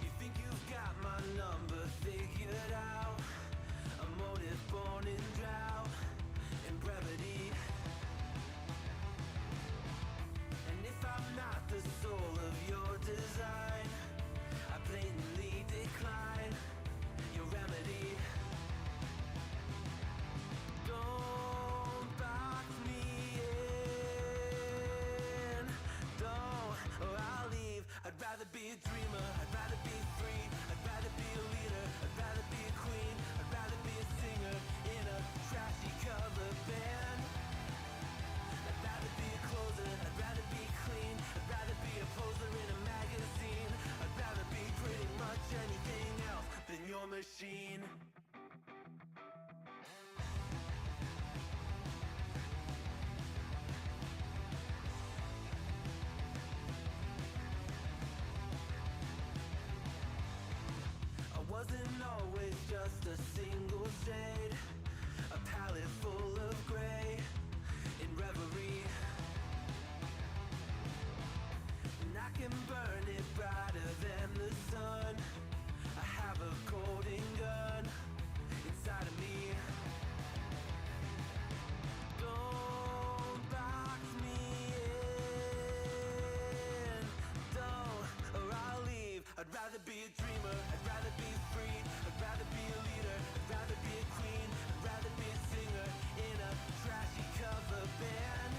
You think you've got my number figured out? A motive born in drought and brevity. And if I'm not the soul of your design, I blatantly decline your remedy. Don't box me in, don't, or I'll leave. I'd rather be a dreamer, I'd rather be free, I'd rather be a leader, I'd rather be a queen, I'd rather be a singer in a trashy cover band. I'd rather be a closer, I'd rather be clean, I'd rather be a poser in a magazine, I'd rather be pretty much anything else than your machine. I wasn't always just a single shade, a palette full of gray in reverie. And I can burn it brighter than the sun. I have a golden gun inside of me. Don't box me in, don't, or I'll leave. I'd rather be a dreamer, I'd rather be free, I'd rather be a leader, I'd rather be a queen, I'd rather be a singer in a trashy cover band.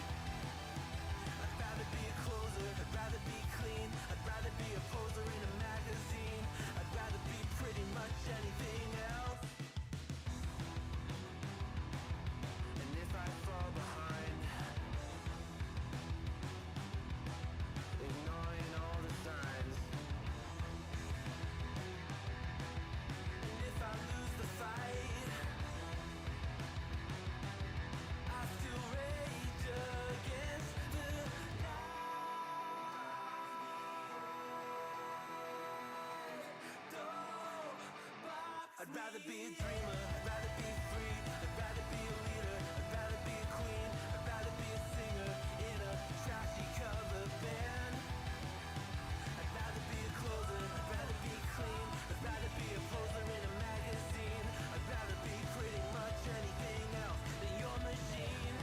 I'd rather be a closer, I'd rather be clean, I'd rather be a poser in a magazine, I'd rather be pretty much anything else. And if I fall behind, ignoring all the signs, and if I lose the fight, I still rage against the night. Don't box I'd rather be a dreamer, I'd rather be free, I'd rather be a leader, I'd rather be a queen, I'd rather be a singer in a trashy cover band. I'd rather be a closer, I'd rather be clean, I'd rather be a poser in a magazine, I'd rather be pretty much anything else than your machine.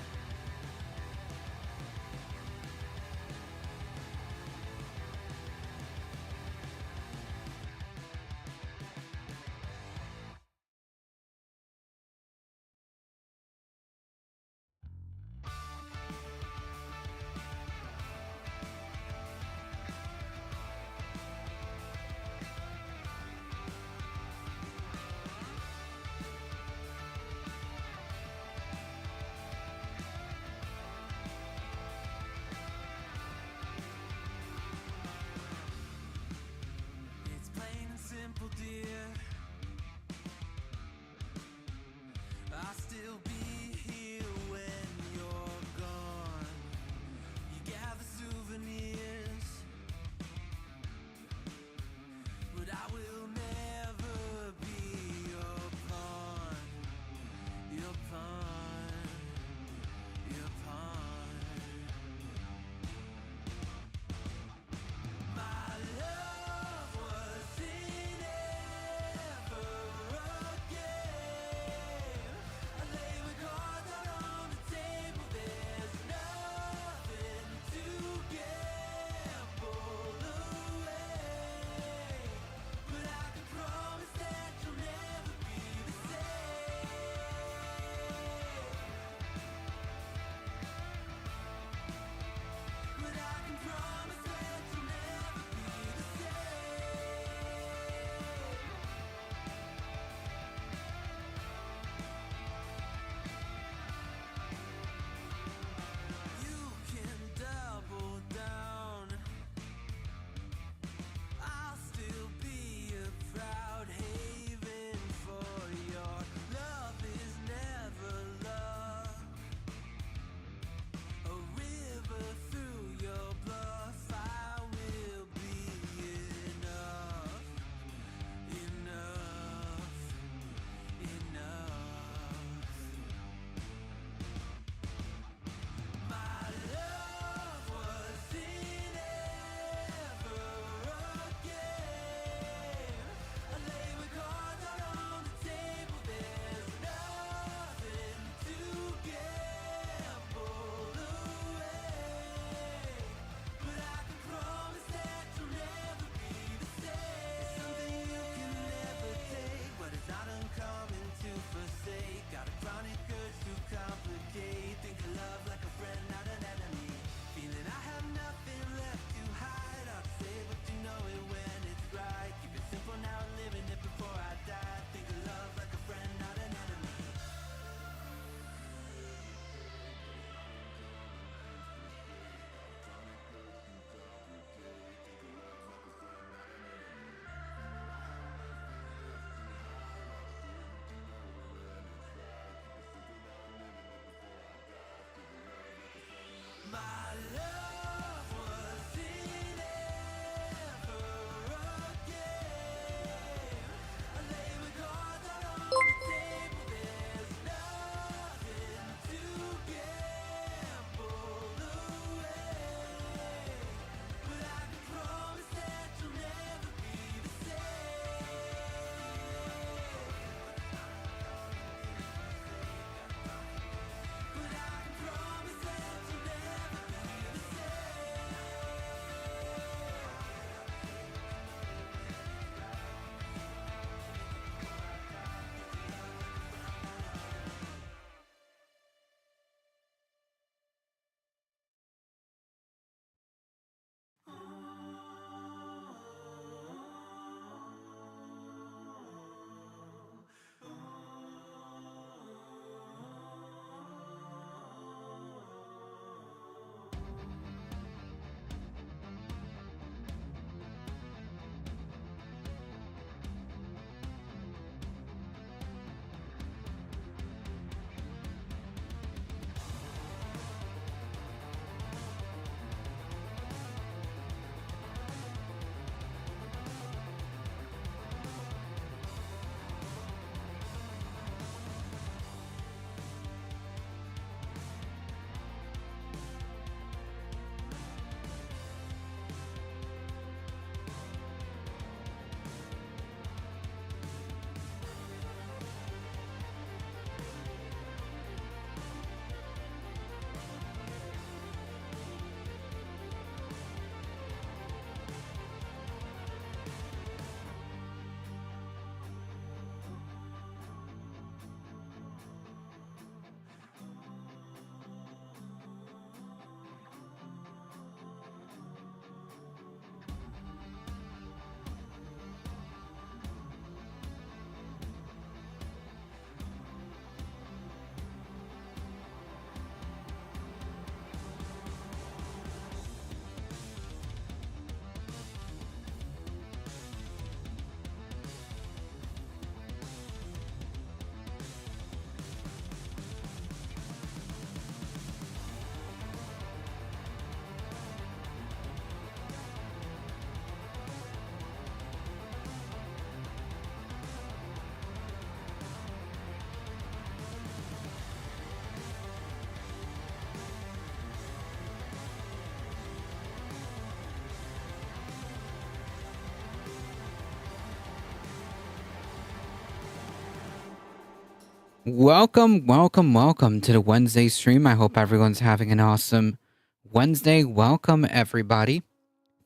Welcome to the Wednesday stream. I hope everyone's having an awesome Wednesday. Welcome, everybody.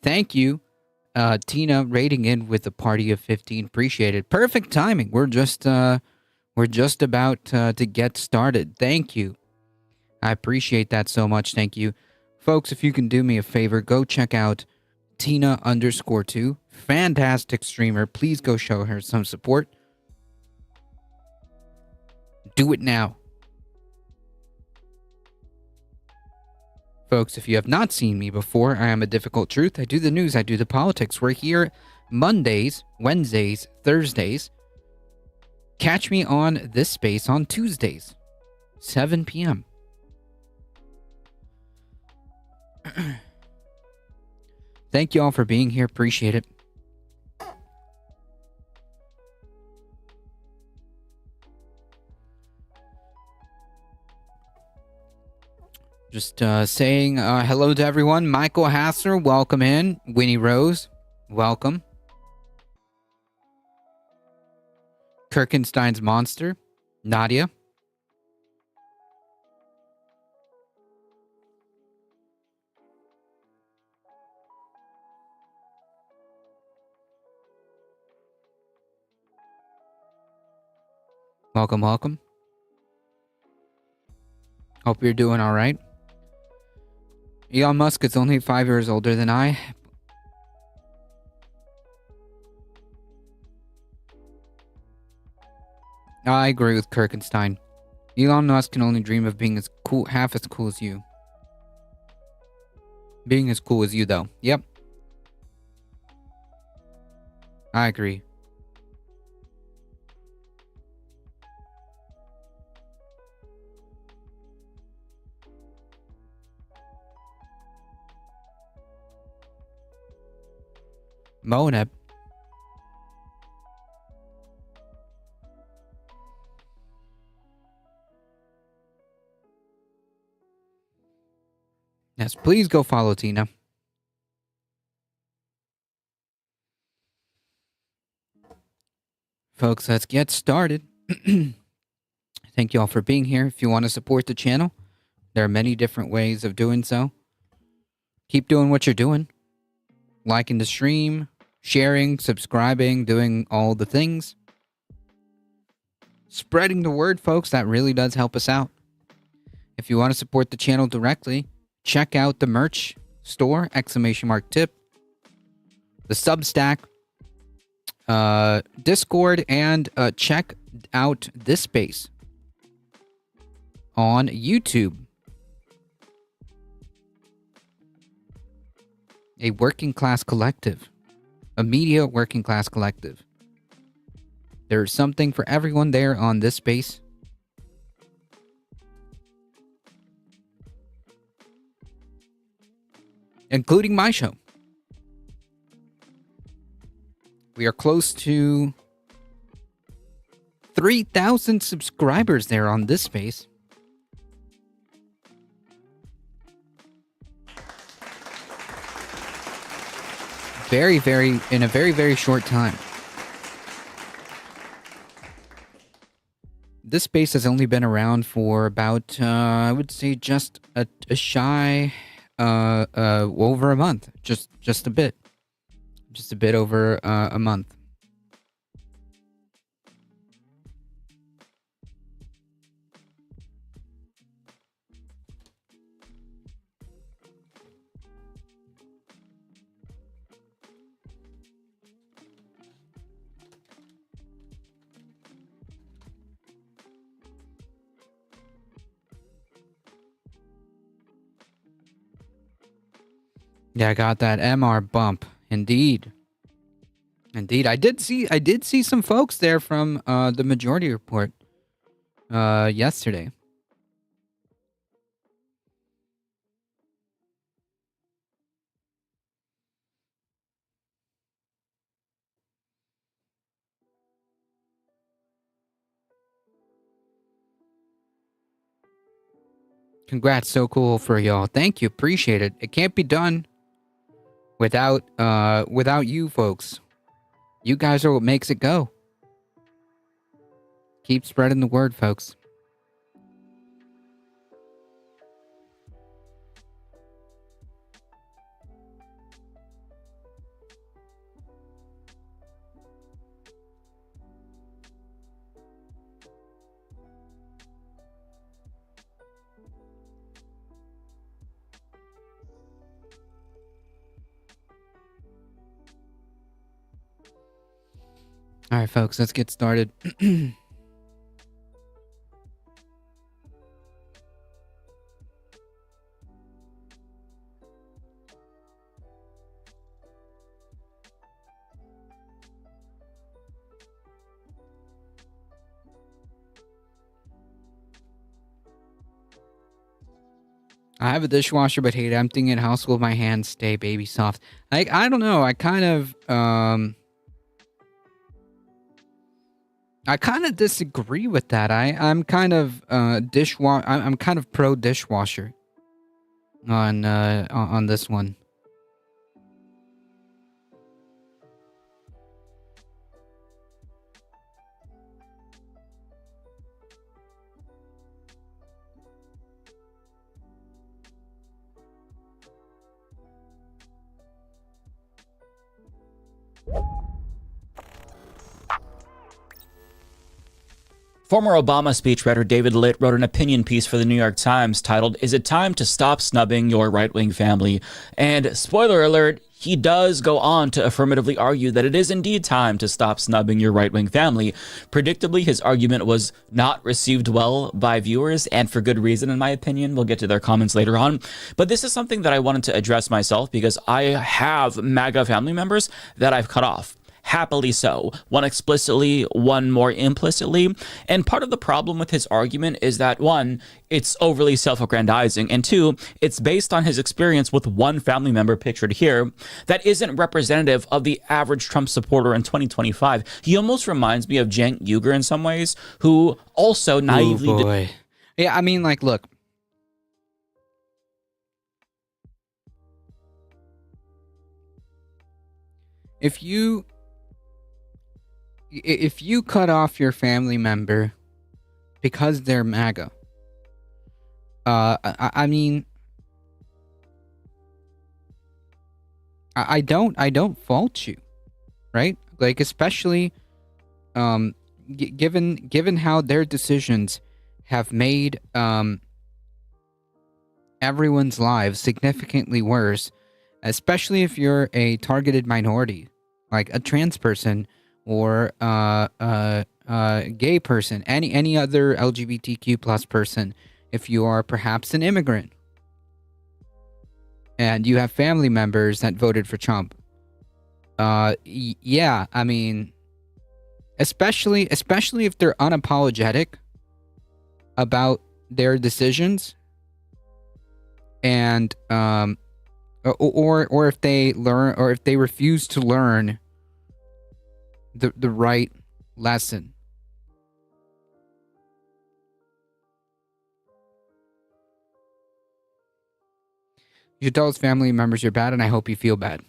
Thank you, Tina, rating in with a party of 15. Appreciate it. Perfect timing. We're just about to get started. Thank you. I appreciate that so much. Thank you, folks. If you can do me a favor, go check out Tina_2. Fantastic streamer. Please go show her some support. Do it now. Folks, if you have not seen me before, I am a difficult truth. I do the news, I do the politics. We're here Mondays, Wednesdays, Thursdays. Catch me on this space on Tuesdays, 7 p.m. Thank you all for being here. Appreciate it. Just saying hello to everyone. Michael Hasser, welcome in. Winnie Rose, welcome. Kirkenstein's Monster, Nadia. Welcome. Hope you're doing all right. Elon Musk is only 5 years older than I. I agree with Kirkenstein. Elon Musk can only dream of being half as cool as you. Being as cool as you, though. Yep. I agree. Moneb. Yes, please go follow Tina. Folks, let's get started. Thank you all for being here. If you want to support the channel, there are many different ways of doing so. Keep doing what you're doing. Liking the stream, sharing, subscribing, doing all the things. Spreading the word, folks, that really does help us out. If you want to support the channel directly, check out the merch store, ! Tip, the Substack, Discord, and check out this space on YouTube. A working class collective. A media working class collective. There's something for everyone there on this space. Including my show. We are close to 3,000 subscribers there on this space. In a very short time. This space has only been around for about, I would say, just a shy, over a month. Just a bit. Just a bit over a month. Yeah, I got that MR bump. Indeed. I did see some folks there from the Majority Report yesterday. Congrats, so cool for y'all. Thank you, appreciate it. It can't be done without you folks. You guys are what makes it go. Keep spreading the word, folks. All right, folks, let's get started. I have a dishwasher, but hate emptying it. House will my hands stay baby soft. I don't know. I kind of disagree with that. I'm kind of I'm kind of pro dishwasher on this one. Former Obama speechwriter David Litt wrote an opinion piece for the New York Times titled, "Is it time to stop snubbing your right-wing family?" And spoiler alert, he does go on to affirmatively argue that it is indeed time to stop snubbing your right-wing family. Predictably, his argument was not received well by viewers, and for good reason, in my opinion. We'll get to their comments later on. But this is something that I wanted to address myself because I have MAGA family members that I've cut off. Happily so. One explicitly, one more implicitly. And part of the problem with his argument is that, one, it's overly self-aggrandizing, and two, it's based on his experience with one family member pictured here that isn't representative of the average Trump supporter in 2025. He almost reminds me of Cenk Uygur in some ways, who also naively... Oh boy. Yeah, I mean, like, look. If you cut off your family member because they're MAGA, I mean, I don't fault you, right? Like, especially, given how their decisions have made everyone's lives significantly worse, especially if you're a targeted minority, like a trans person or gay person, any other LGBTQ plus person, if you are perhaps an immigrant and you have family members that voted for Trump. Yeah, I mean, especially if they're unapologetic about their decisions, and or if they learn, or if they refuse to learn the right lesson. You should tell his family members you're bad, and I hope you feel bad.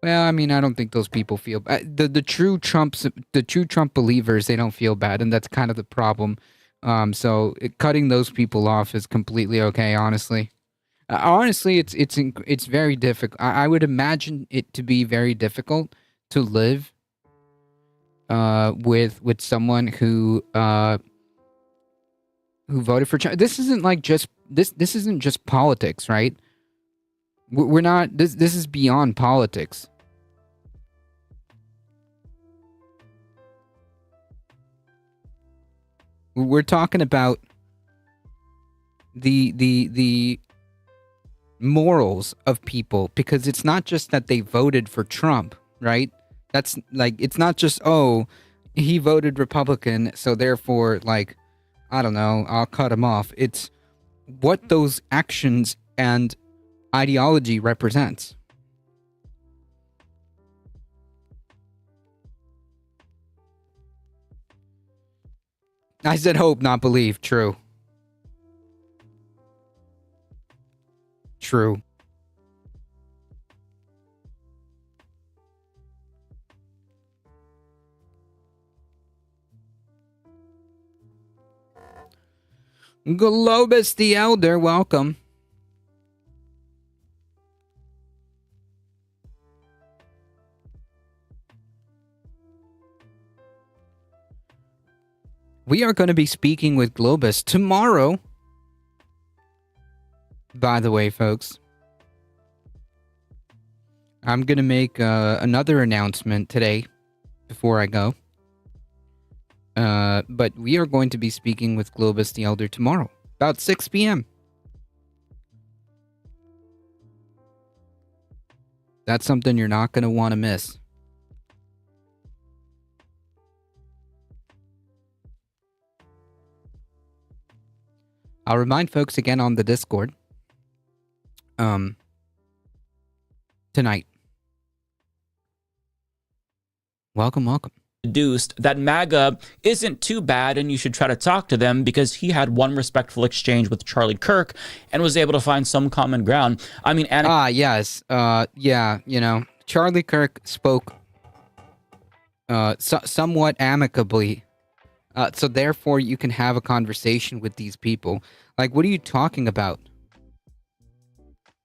Well, I mean, I don't think those people feel bad. The true Trump believers, they don't feel bad, and that's kind of the problem. So cutting those people off is completely okay. Honestly, it's very difficult. I would imagine it to be very difficult to live with someone who voted for Trump. This isn't like just this isn't just politics, right? We're not, this is beyond politics. We're talking about the morals of people, because it's not just that they voted for Trump, right? That's like, it's not just, oh, he voted Republican, so therefore, like, I don't know, I'll cut him off. It's what those actions and ideology represents. I said hope, not believe. True. True. Globus the Elder, welcome. We are going to be speaking with Globus tomorrow. By the way, folks, I'm going to make another announcement today before I go. But we are going to be speaking with Globus the Elder tomorrow, about 6 p.m. That's something you're not going to want to miss. I'll remind folks again on the Discord. Tonight. Welcome. Deduced that MAGA isn't too bad and you should try to talk to them because he had one respectful exchange with Charlie Kirk and was able to find some common ground. I mean, yes. Yeah, Charlie Kirk spoke somewhat amicably. So therefore you can have a conversation with these people. Like, what are you talking about?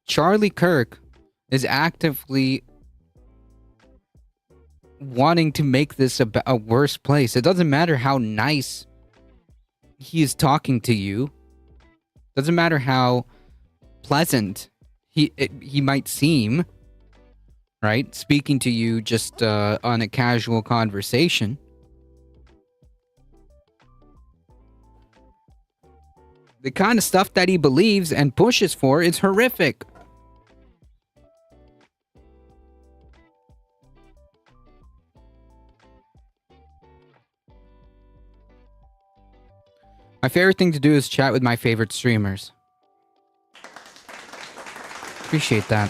Charlie Kirk is actively wanting to make this a worse place. It doesn't matter how nice he is talking to you. Doesn't matter how pleasant he might seem, right? Speaking to you just on a casual conversation. The kind of stuff that he believes and pushes for is horrific. My favorite thing to do is chat with my favorite streamers. Appreciate that.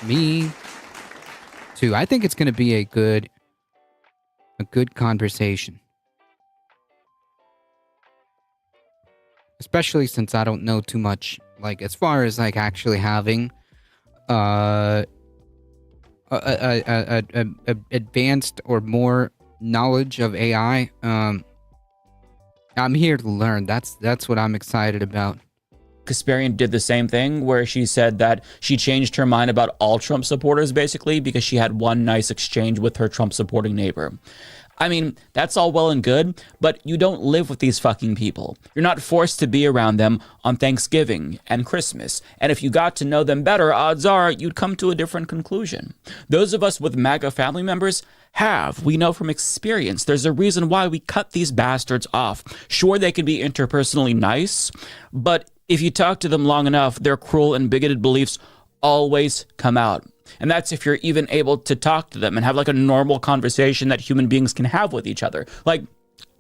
Me too. I think it's going to be a good conversation. Especially since I don't know too much, like, as far as, like, actually having advanced or more knowledge of AI. I'm here to learn. That's what I'm excited about. Kasparian did the same thing where she said that she changed her mind about all Trump supporters basically because she had one nice exchange with her Trump supporting neighbor. I mean, that's all well and good, but you don't live with these fucking people. You're not forced to be around them on Thanksgiving and Christmas. And if you got to know them better, odds are you'd come to a different conclusion. Those of us with MAGA family members we know from experience. There's a reason why we cut these bastards off. Sure, they can be interpersonally nice, but if you talk to them long enough, their cruel and bigoted beliefs always come out. And that's if you're even able to talk to them and have like a normal conversation that human beings can have with each other. Like,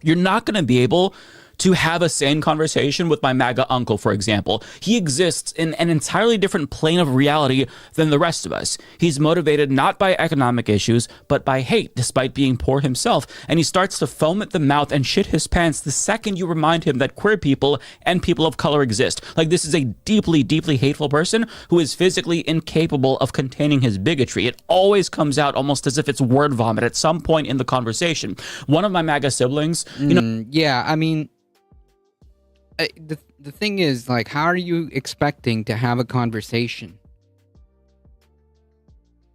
you're not going to be able to have a sane conversation with my MAGA uncle, for example. He exists in an entirely different plane of reality than the rest of us. He's motivated not by economic issues, but by hate, despite being poor himself. And he starts to foam at the mouth and shit his pants the second you remind him that queer people and people of color exist. Like, this is a deeply, deeply hateful person who is physically incapable of containing his bigotry. It always comes out almost as if it's word vomit at some point in the conversation. One of my MAGA siblings, Yeah, I mean, the thing is, like, how are you expecting to have a conversation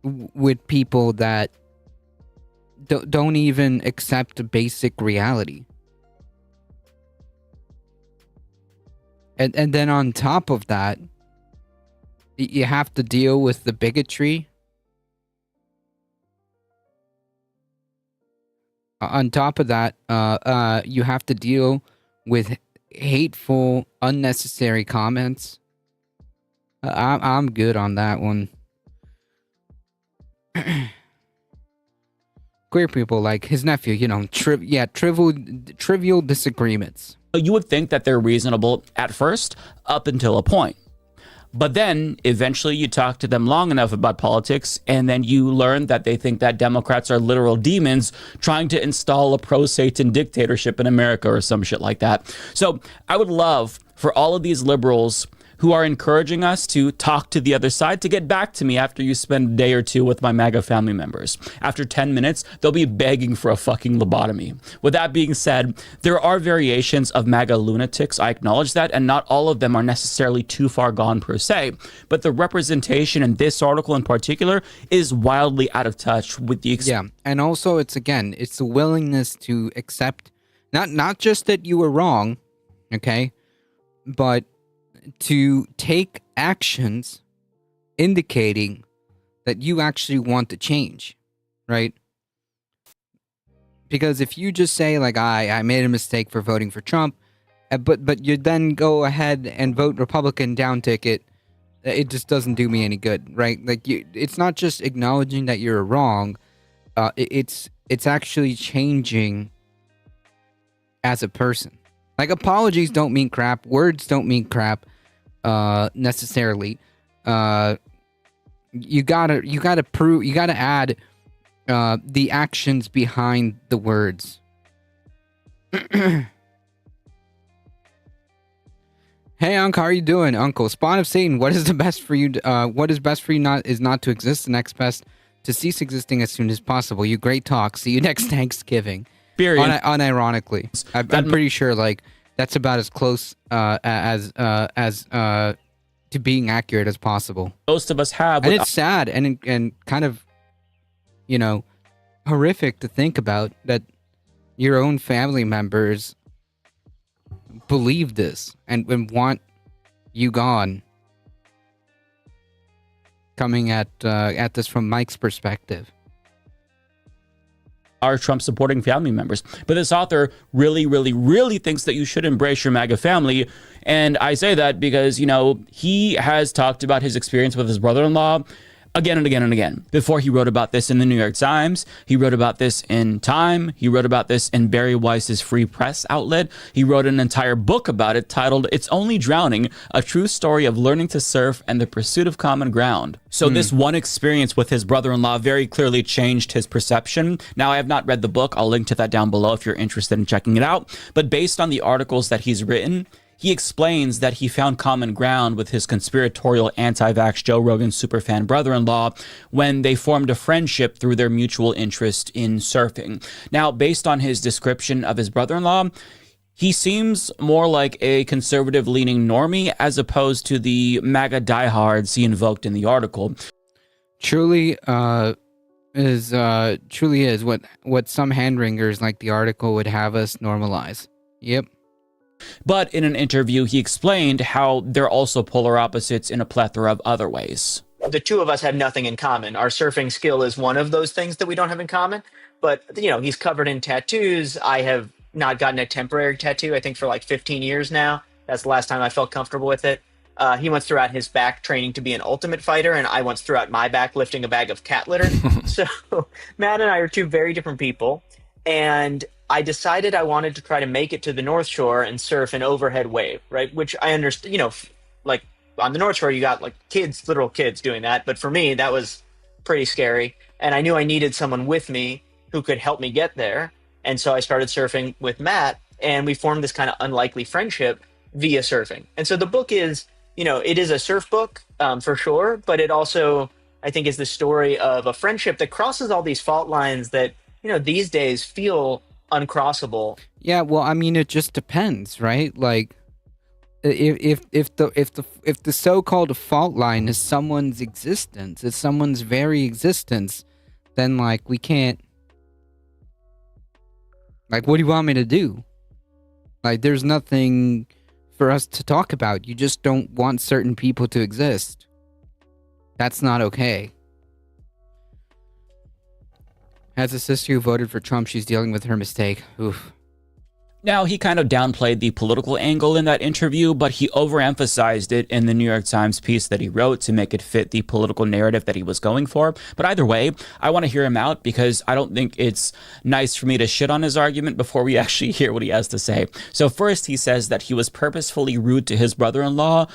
with people that don't even accept basic reality? And then on top of that, you have to deal with the bigotry. On top of that, you have to deal with hateful, unnecessary comments. I'm good on that one. Queer people, like his nephew, trivial disagreements. You would think that they're reasonable at first, up until a point. But then eventually you talk to them long enough about politics, and then you learn that they think that Democrats are literal demons trying to install a pro-Satan dictatorship in America or some shit like that. So I would love for all of these liberals who are encouraging us to talk to the other side to get back to me after you spend a day or two with my MAGA family members. After 10 minutes, they'll be begging for a fucking lobotomy. With that being said, there are variations of MAGA lunatics, I acknowledge that, and not all of them are necessarily too far gone per se, but the representation in this article in particular is wildly out of touch with the Yeah, and also it's the willingness to accept not just that you were wrong, okay, but to take actions indicating that you actually want to change, right? Because if you just say like I made a mistake for voting for Trump, but you then go ahead and vote Republican down ticket, it just doesn't do me any good, right? Like it's not just acknowledging that you're wrong, it's actually changing as a person. Like apologies don't mean crap, words don't mean crap necessarily. You gotta add the actions behind the words. Hey, Unc, how are you doing, Uncle? Spawn of Satan, what is the best for you? What is best for you not to exist. The next best to cease existing as soon as possible. You great talk. See you next Thanksgiving. Unironically, I'm pretty sure like that's about as close as to being accurate as possible. Most of us have, and it's sad and kind of, horrific to think about that your own family members believe this and want you gone. Coming at this from Mike's perspective. Our Trump supporting family members. But this author really, really, really thinks that you should embrace your MAGA family. And I say that because, he has talked about his experience with his brother-in-law again and again and again. Before he wrote about this in the New York Times, he wrote about this in Time, he wrote about this in Barry Weiss's Free Press outlet. He wrote an entire book about it titled It's Only Drowning, A True Story of Learning to Surf and the Pursuit of Common Ground. So this one experience with his brother-in-law very clearly changed his perception. Now, I have not read the book. I'll link to that down below if you're interested in checking it out. But based on the articles that he's written, he explains that he found common ground with his conspiratorial anti-vax Joe Rogan superfan brother-in-law when they formed a friendship through their mutual interest in surfing. Now, based on his description of his brother-in-law, he seems more like a conservative-leaning normie as opposed to the MAGA diehards he invoked in the article. Truly is what some hand-wringers like the article would have us normalize. Yep. But in an interview, he explained how they're also polar opposites in a plethora of other ways. The two of us have nothing in common. Our surfing skill is one of those things that we don't have in common. But, he's covered in tattoos. I have not gotten a temporary tattoo, I think, for like 15 years now. That's the last time I felt comfortable with it. He once threw out his back training to be an ultimate fighter, and I once threw out my back lifting a bag of cat litter. So Matt and I are two very different people. And I decided I wanted to try to make it to the North Shore and surf an overhead wave, right? Which I understand, like on the North Shore, you got like kids, literal kids doing that. But for me, that was pretty scary. And I knew I needed someone with me who could help me get there. And so I started surfing with Matt, and we formed this kind of unlikely friendship via surfing. And so the book is, it is a surf book for sure, but it also, I think, is the story of a friendship that crosses all these fault lines that, these days feel uncrossable. Yeah, well, I mean, it just depends, right? Like, if the so-called fault line is someone's existence, it's someone's very existence, then like we can't. Like, what do you want me to do? Like, there's nothing for us to talk about. You just don't want certain people to exist. That's not okay. As a sister who voted for Trump, she's dealing with her mistake. Oof. Now, he kind of downplayed the political angle in that interview, but he overemphasized it in the New York Times piece that he wrote to make it fit the political narrative that he was going for. But either way, I want to hear him out because I don't think it's nice for me to shit on his argument before we actually hear what he has to say. So first, he says that he was purposefully rude to his brother-in-law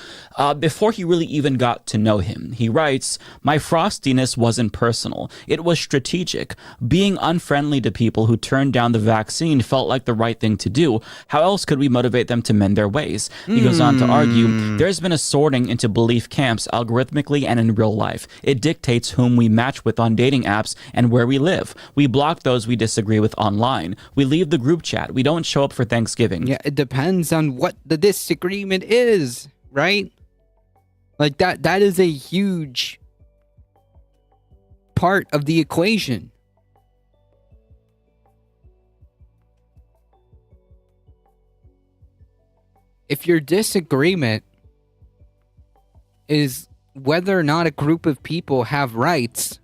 before he really even got to know him. He writes, "My frostiness wasn't personal. It was strategic. Being unfriendly to people who turned down the vaccine felt like the right thing to do. How else could we motivate them to mend their ways? He goes on to argue, there's been a sorting into belief camps algorithmically and in real life. It dictates whom we match with on dating apps and where we live. We block those we disagree with online. We leave the group chat. We don't show up for Thanksgiving. Yeah, it depends on what the disagreement is, right? Like that is a huge part of the equation. If your disagreement is whether or not a group of people have rights,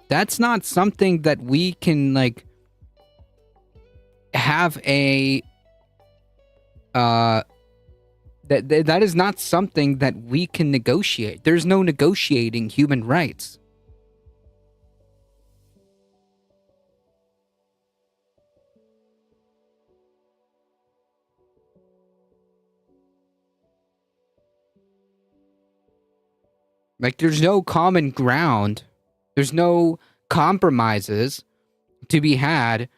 that's not something that we can like have a that is not something that we can negotiate. There's no negotiating human rights. Like, there's no common ground. There's no compromises to be had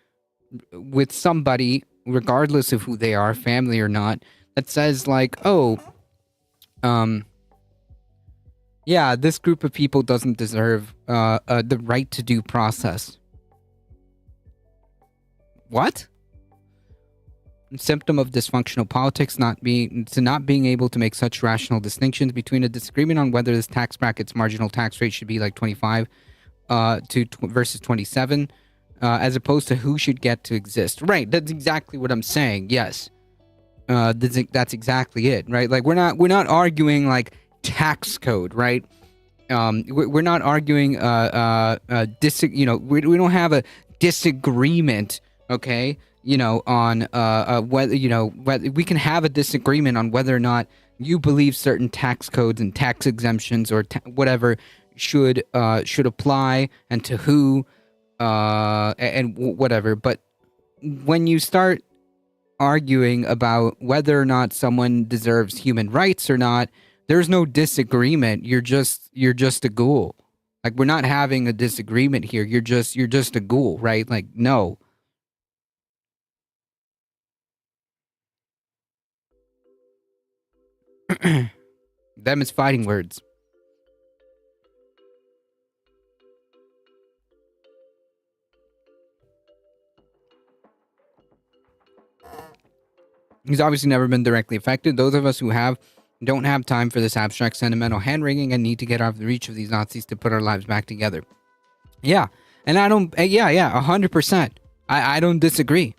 with somebody, regardless of who they are, family or not, that says like, oh, yeah, this group of people doesn't deserve the right to due process. What? Symptom of dysfunctional politics, not being able to make such rational distinctions between a disagreement on whether this tax bracket's marginal tax rate should be like 25 versus 27, as opposed to who should get to exist. Right, that's exactly what I'm saying. Yes, that's exactly it. Right, like we're not arguing like tax code. Right, we're not arguing we don't have a disagreement. Okay. On whether we can have a disagreement on whether or not you believe certain tax codes and tax exemptions or whatever should apply and to who and whatever. But when you start arguing about whether or not someone deserves human rights or not, there's no disagreement. You're just a ghoul. Like, we're not having a disagreement here. You're just a ghoul, right? Like, no. Them is fighting words. He's obviously never been directly affected. Those of us who have don't have time for this abstract sentimental hand-wringing and need to get out of the reach of these Nazis to put our lives back together. Yeah, and I don't. Yeah, 100%. I don't disagree.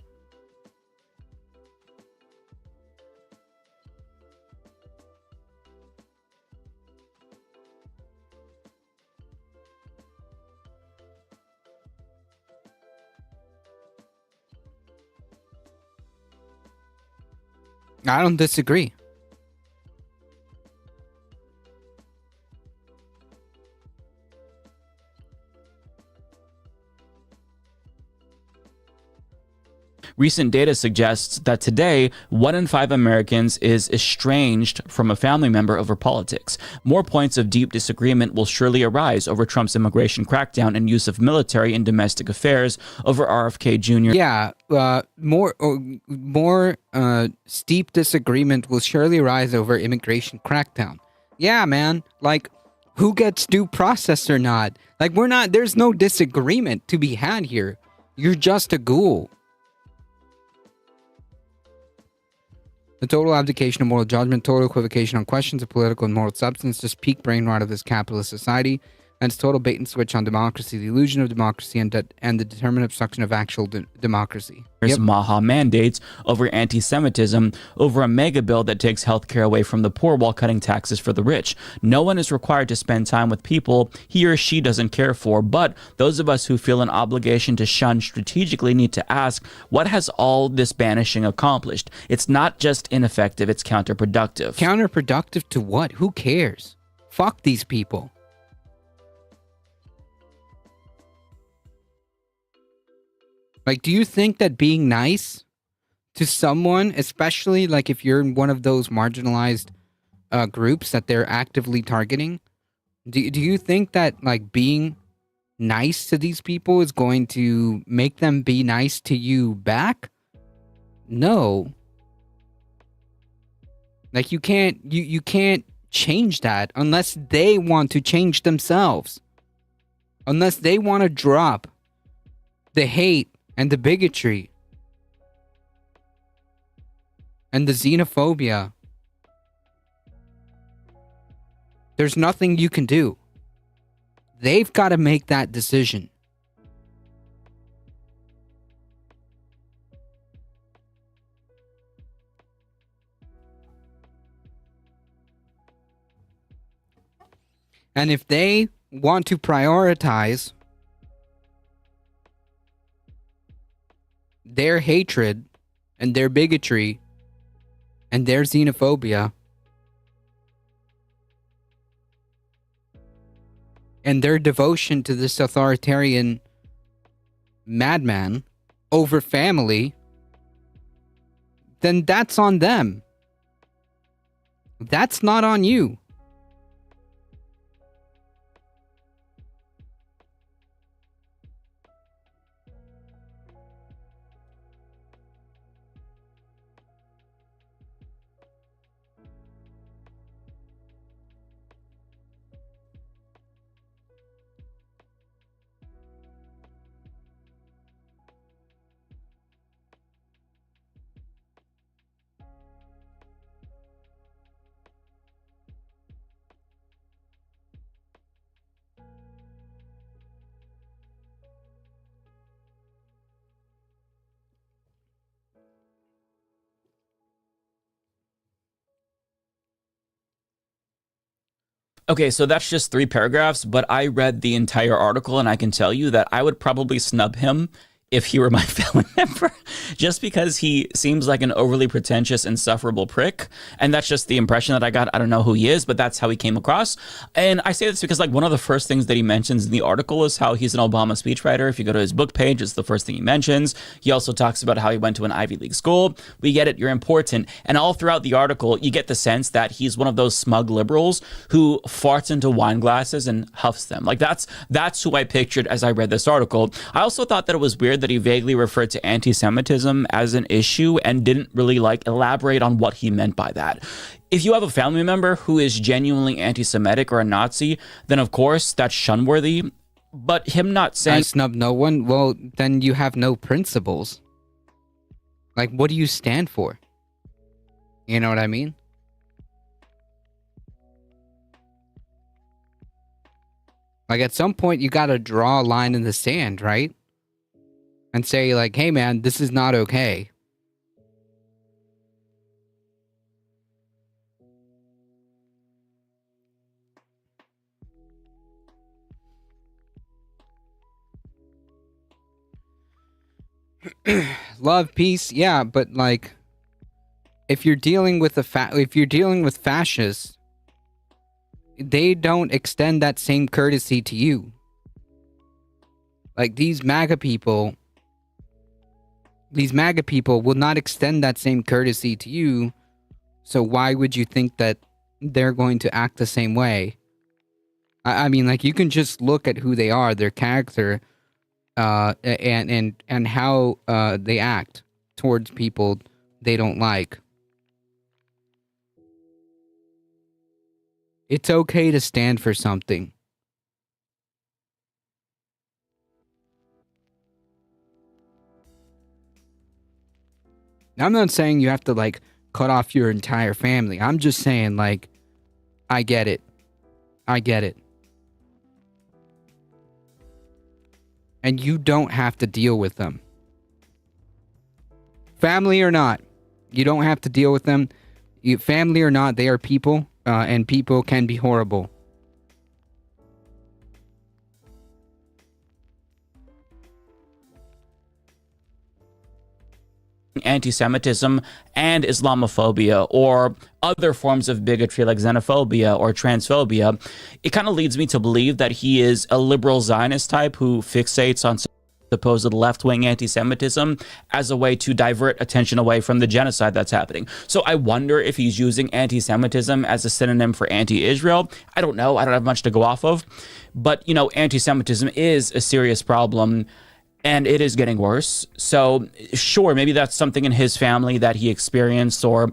I don't disagree. Recent data suggests that today, 1 in 5 Americans is estranged from a family member over politics. More points of deep disagreement will surely arise over Trump's immigration crackdown and use of military in domestic affairs, over RFK Jr. Yeah, more steep disagreement will surely arise over immigration crackdown. Yeah, man. Like, who gets due process or not? Like, there's no disagreement to be had here. You're just a ghoul. The total abdication of moral judgment, total equivocation on questions of political and moral substance, just peak brain rot of this capitalist society, and its total bait and switch on democracy, the illusion of democracy, and the determined obstruction of actual democracy. There's Maha mandates over anti-Semitism, over a mega bill that takes healthcare away from the poor while cutting taxes for the rich. No one is required to spend time with people he or she doesn't care for, but those of us who feel an obligation to shun strategically need to ask, what has all this banishing accomplished? It's not just ineffective, it's counterproductive. Counterproductive to what? Who cares? Fuck these people. Like, do you think that being nice to someone, especially like if you're in one of those marginalized groups that they're actively targeting, do you think that like being nice to these people is going to make them be nice to you back? No. Like you can't change that unless they want to change themselves. Unless they want to drop the hate and the bigotry and the xenophobia. There's nothing you can do. They've got to make that decision. And if they want to prioritize their hatred and their bigotry and their xenophobia and their devotion to this authoritarian madman over family, then that's on them. That's not on you. Okay, so that's just 3 paragraphs, but I read the entire article and I can tell you that I would probably snub him if he were my family member, just because he seems like an overly pretentious, insufferable prick. And that's just the impression that I got. I don't know who he is, but that's how he came across. And I say this because like one of the first things that he mentions in the article is how he's an Obama speechwriter. If you go to his book page, it's the first thing he mentions. He also talks about how he went to an Ivy League school. We get it. You're important. And all throughout the article, you get the sense that he's one of those smug liberals who farts into wine glasses and huffs them. Like that's who I pictured as I read this article. I also thought that it was weird that he vaguely referred to anti-Semitism as an issue and didn't really like elaborate on what he meant by that. If you have a family member who is genuinely anti-Semitic or a Nazi, then of course that's shunworthy. But him not saying I snub no one, well, then you have no principles. Like, what do you stand for? You know what I mean? Like, at some point, you gotta draw a line in the sand, right? And say, like, hey, man, this is not okay. Love, peace, yeah, but, like, if you're dealing with fascists, they don't extend that same courtesy to you. Like, these MAGA people will not extend that same courtesy to you. So why would you think that they're going to act the same way? I mean, like, you can just look at who they are, their character, and how they act towards people they don't like. It's okay to stand for something. I'm not saying you have to, like, cut off your entire family. I'm just saying, like, I get it. I get it. And you don't have to deal with them. Family or not, you don't have to deal with them. Family or not, they are people, and people can be horrible. Anti-Semitism and Islamophobia or other forms of bigotry like xenophobia or transphobia, it kind of leads me to believe that he is a liberal Zionist type who fixates on supposed left-wing anti-Semitism as a way to divert attention away from the genocide that's happening. So I wonder if he's using anti-Semitism as a synonym for anti-Israel. I don't know. I don't have much to go off of. But, anti-Semitism is a serious problem, and it is getting worse. So sure, maybe that's something in his family that he experienced or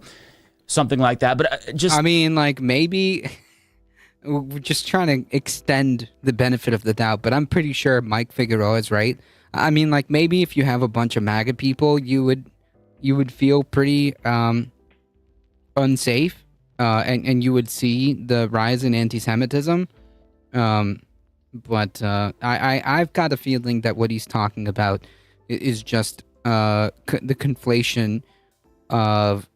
something like that. But maybe we're just trying to extend the benefit of the doubt, but I'm pretty sure Mike Figueroa is right. Maybe if you have a bunch of MAGA people, you would feel pretty unsafe, and you would see the rise in anti-Semitism. But I've got a feeling that what he's talking about is just the conflation of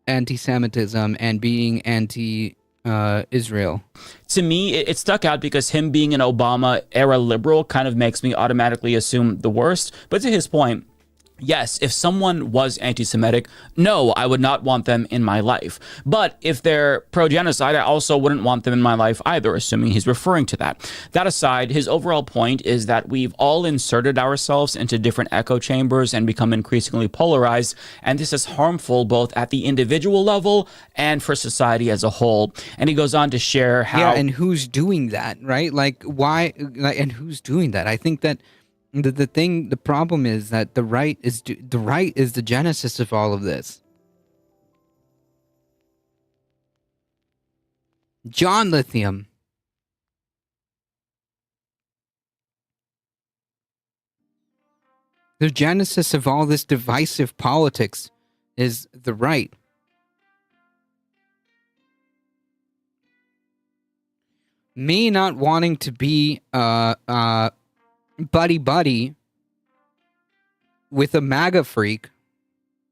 anti-Semitism and being anti-Israel. To me, it stuck out because him being an Obama-era liberal kind of makes me automatically assume the worst. But to his point, yes, if someone was anti-Semitic, no, I would not want them in my life. But if they're pro-genocide, I also wouldn't want them in my life either, assuming he's referring to that. That aside, his overall point is that we've all inserted ourselves into different echo chambers and become increasingly polarized, and this is harmful both at the individual level and for society as a whole. And he goes on to share how... Yeah, and who's doing that, right? Why, and who's doing that? I think that the problem is that the right is the genesis of all of this. John Lithium. The genesis of all this divisive politics is the right. Me not wanting to be buddy with a MAGA freak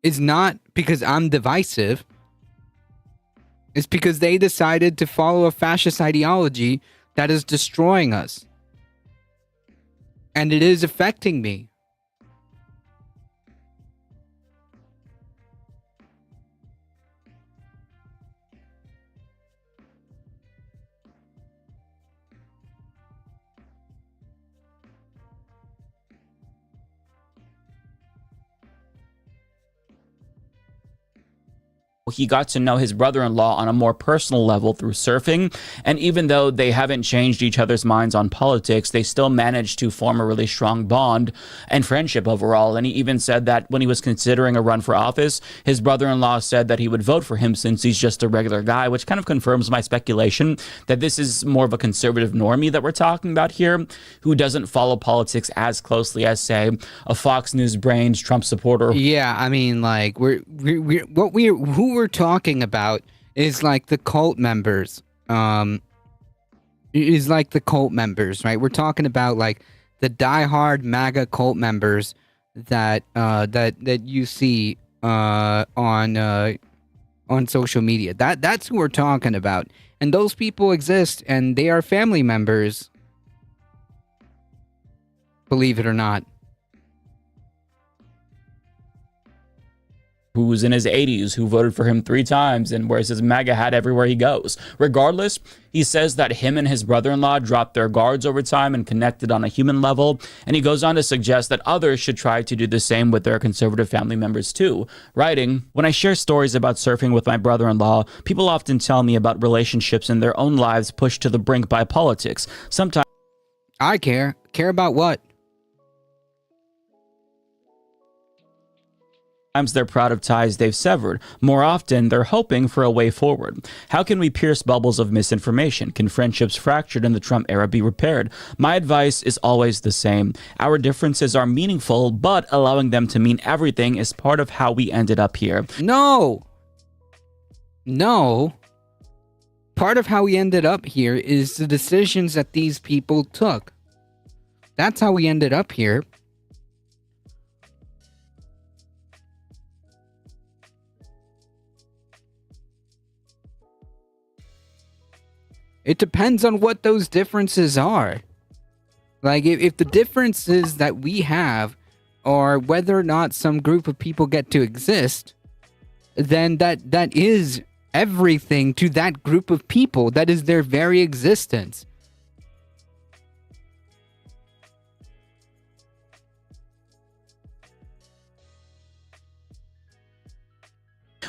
is not because I'm divisive. It's because they decided to follow a fascist ideology that is destroying us. And it is affecting me. He got to know his brother-in-law on a more personal level through surfing, and even though they haven't changed each other's minds on politics, they still managed to form a really strong bond and friendship overall. And he even said that when he was considering a run for office, his brother-in-law said that he would vote for him since he's just a regular guy, which kind of confirms my speculation that this is more of a conservative normie that we're talking about here, who doesn't follow politics as closely as, say, a Fox News brained Trump supporter. Yeah, who we're talking about is like the cult members. Right? We're talking about like the diehard MAGA cult members that you see on social media. That's who we're talking about. And those people exist, and they are family members. Believe it or not. Who's in his 80s, who voted for him 3 times and wears his MAGA hat everywhere he goes. Regardless, he says that him and his brother-in-law dropped their guards over time and connected on a human level, and he goes on to suggest that others should try to do the same with their conservative family members too, writing, "When I share stories about surfing with my brother-in-law, people often tell me about relationships in their own lives pushed to the brink by politics. Sometimes I care. Care about what? they're proud of ties they've severed. More often, they're hoping for a way forward. How can we pierce bubbles of misinformation? Can friendships fractured in the Trump era be repaired? My advice is always the same. Our differences are meaningful, but allowing them to mean everything is part of how we ended up here." No. Part of how we ended up here is the decisions that these people took. That's how we ended up here. It depends on what those differences are. Like, if the differences that we have are whether or not some group of people get to exist, then that is everything to that group of people. That is their very existence.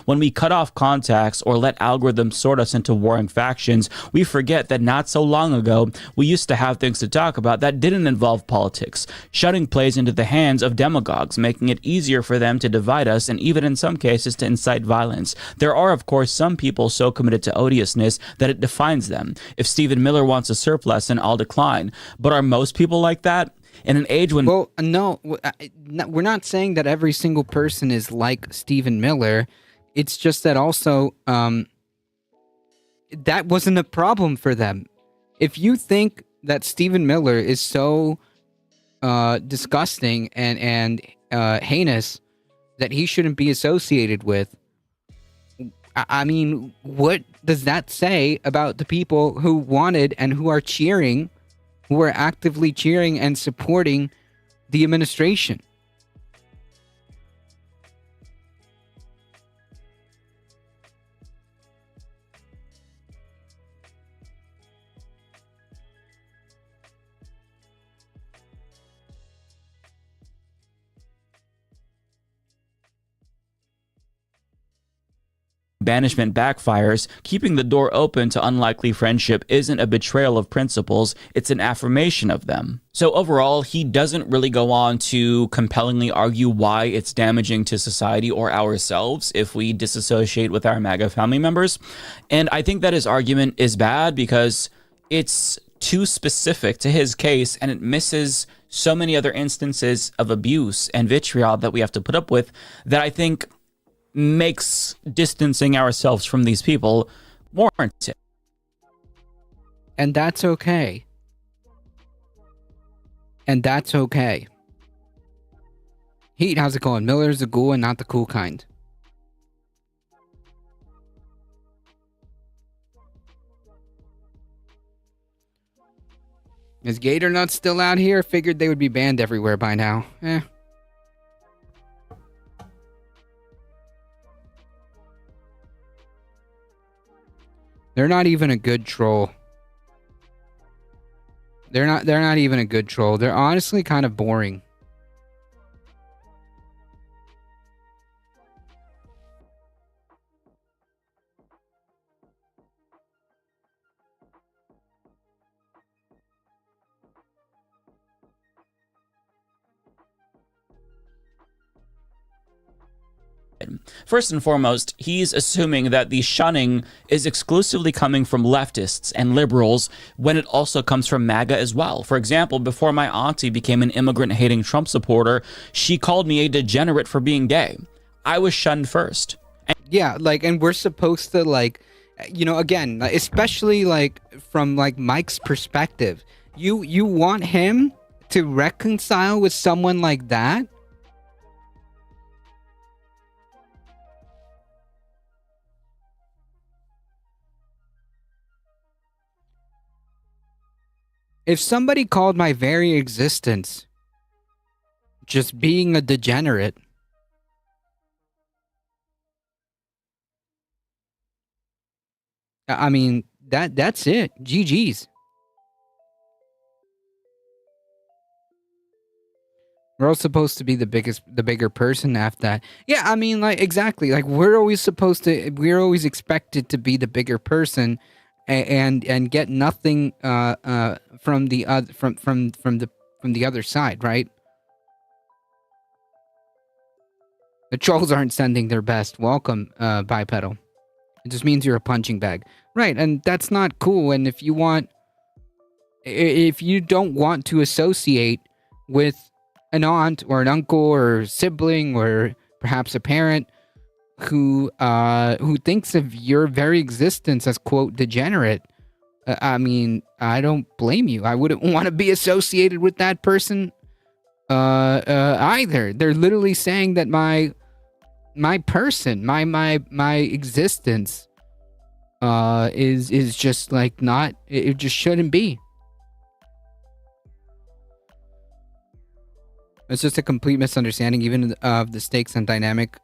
When we cut off contacts or let algorithms sort us into warring factions, we forget that not so long ago, we used to have things to talk about that didn't involve politics. Shutting plays into the hands of demagogues, making it easier for them to divide us and even in some cases to incite violence. There are, of course, some people so committed to odiousness that it defines them. If Stephen Miller wants a surf lesson, I'll decline. But are most people like that? In an age when... Well, no, we're not saying that every single person is like Stephen Miller. It's just that also that wasn't a problem for them. If you think that Stephen Miller is so disgusting and heinous that he shouldn't be associated with, I mean, what does that say about the people who wanted and who are cheering, who are actively cheering and supporting the administration? banishment backfires, keeping the door open to unlikely friendship isn't a betrayal of principles, it's an affirmation of them. So overall, he doesn't really go on to compellingly argue why it's damaging to society or ourselves if we disassociate with our MAGA family members. And I think that his argument is bad because it's too specific to his case and it misses so many other instances of abuse and vitriol that we have to put up with that I think makes distancing ourselves from these people warranted. And that's okay. And that's okay. Heat, how's it going? Miller's a ghoul and not the cool kind. Is Gator Nuts still out here? Figured they would be banned everywhere by now. They're not even a good troll. They're not even a good troll. They're honestly kind of boring. First and foremost, he's assuming that the shunning is exclusively coming from leftists and liberals when it also comes from MAGA as well. For example, before my auntie became an immigrant-hating Trump supporter, she called me a degenerate for being gay. I was shunned first. Yeah, like, and we're supposed to, like, you know, again, especially, like, from, like, Mike's perspective, you want him to reconcile with someone like that? If somebody called my very existence just being a degenerate, I mean, that's it. GG's. We're all supposed to be the bigger person after that. Yeah, I mean, like, exactly. Like, we're always expected to be the bigger person and get nothing from the other side, right? The trolls aren't sending their best. Welcome, Bipedal. It just means you're a punching bag. Right, and that's not cool. And if you don't want to associate with an aunt or an uncle or sibling or perhaps a parent who thinks of your very existence as, quote, degenerate, I mean, I don't blame you. I wouldn't want to be associated with that person either. They're literally saying that my person, my existence is just like not, it just shouldn't be. It's just a complete misunderstanding, even of the stakes and dynamic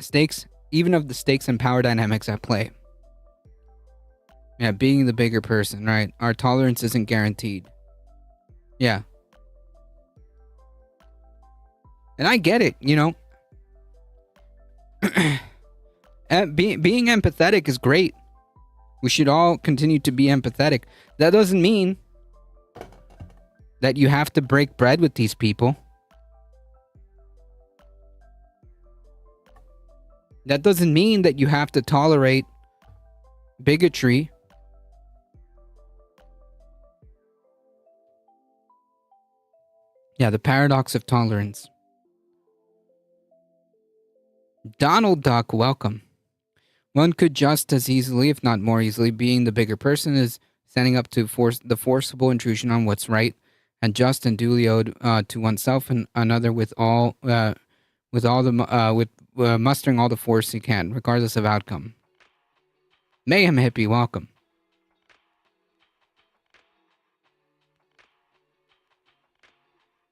stakes, even of the stakes and power dynamics at play. Yeah, being the bigger person, right? Our tolerance isn't guaranteed. Yeah. And I get it, you know. being empathetic is great. We should all continue to be empathetic. That doesn't mean that you have to break bread with these people. That doesn't mean that you have to tolerate bigotry. Yeah, the paradox of tolerance. Donald Duck, welcome. One could just as easily, if not more easily, being the bigger person is standing up to the forcible intrusion on what's right and just and duly owed to oneself and another with mustering all the force he can, regardless of outcome. Mayhem Hippie, welcome.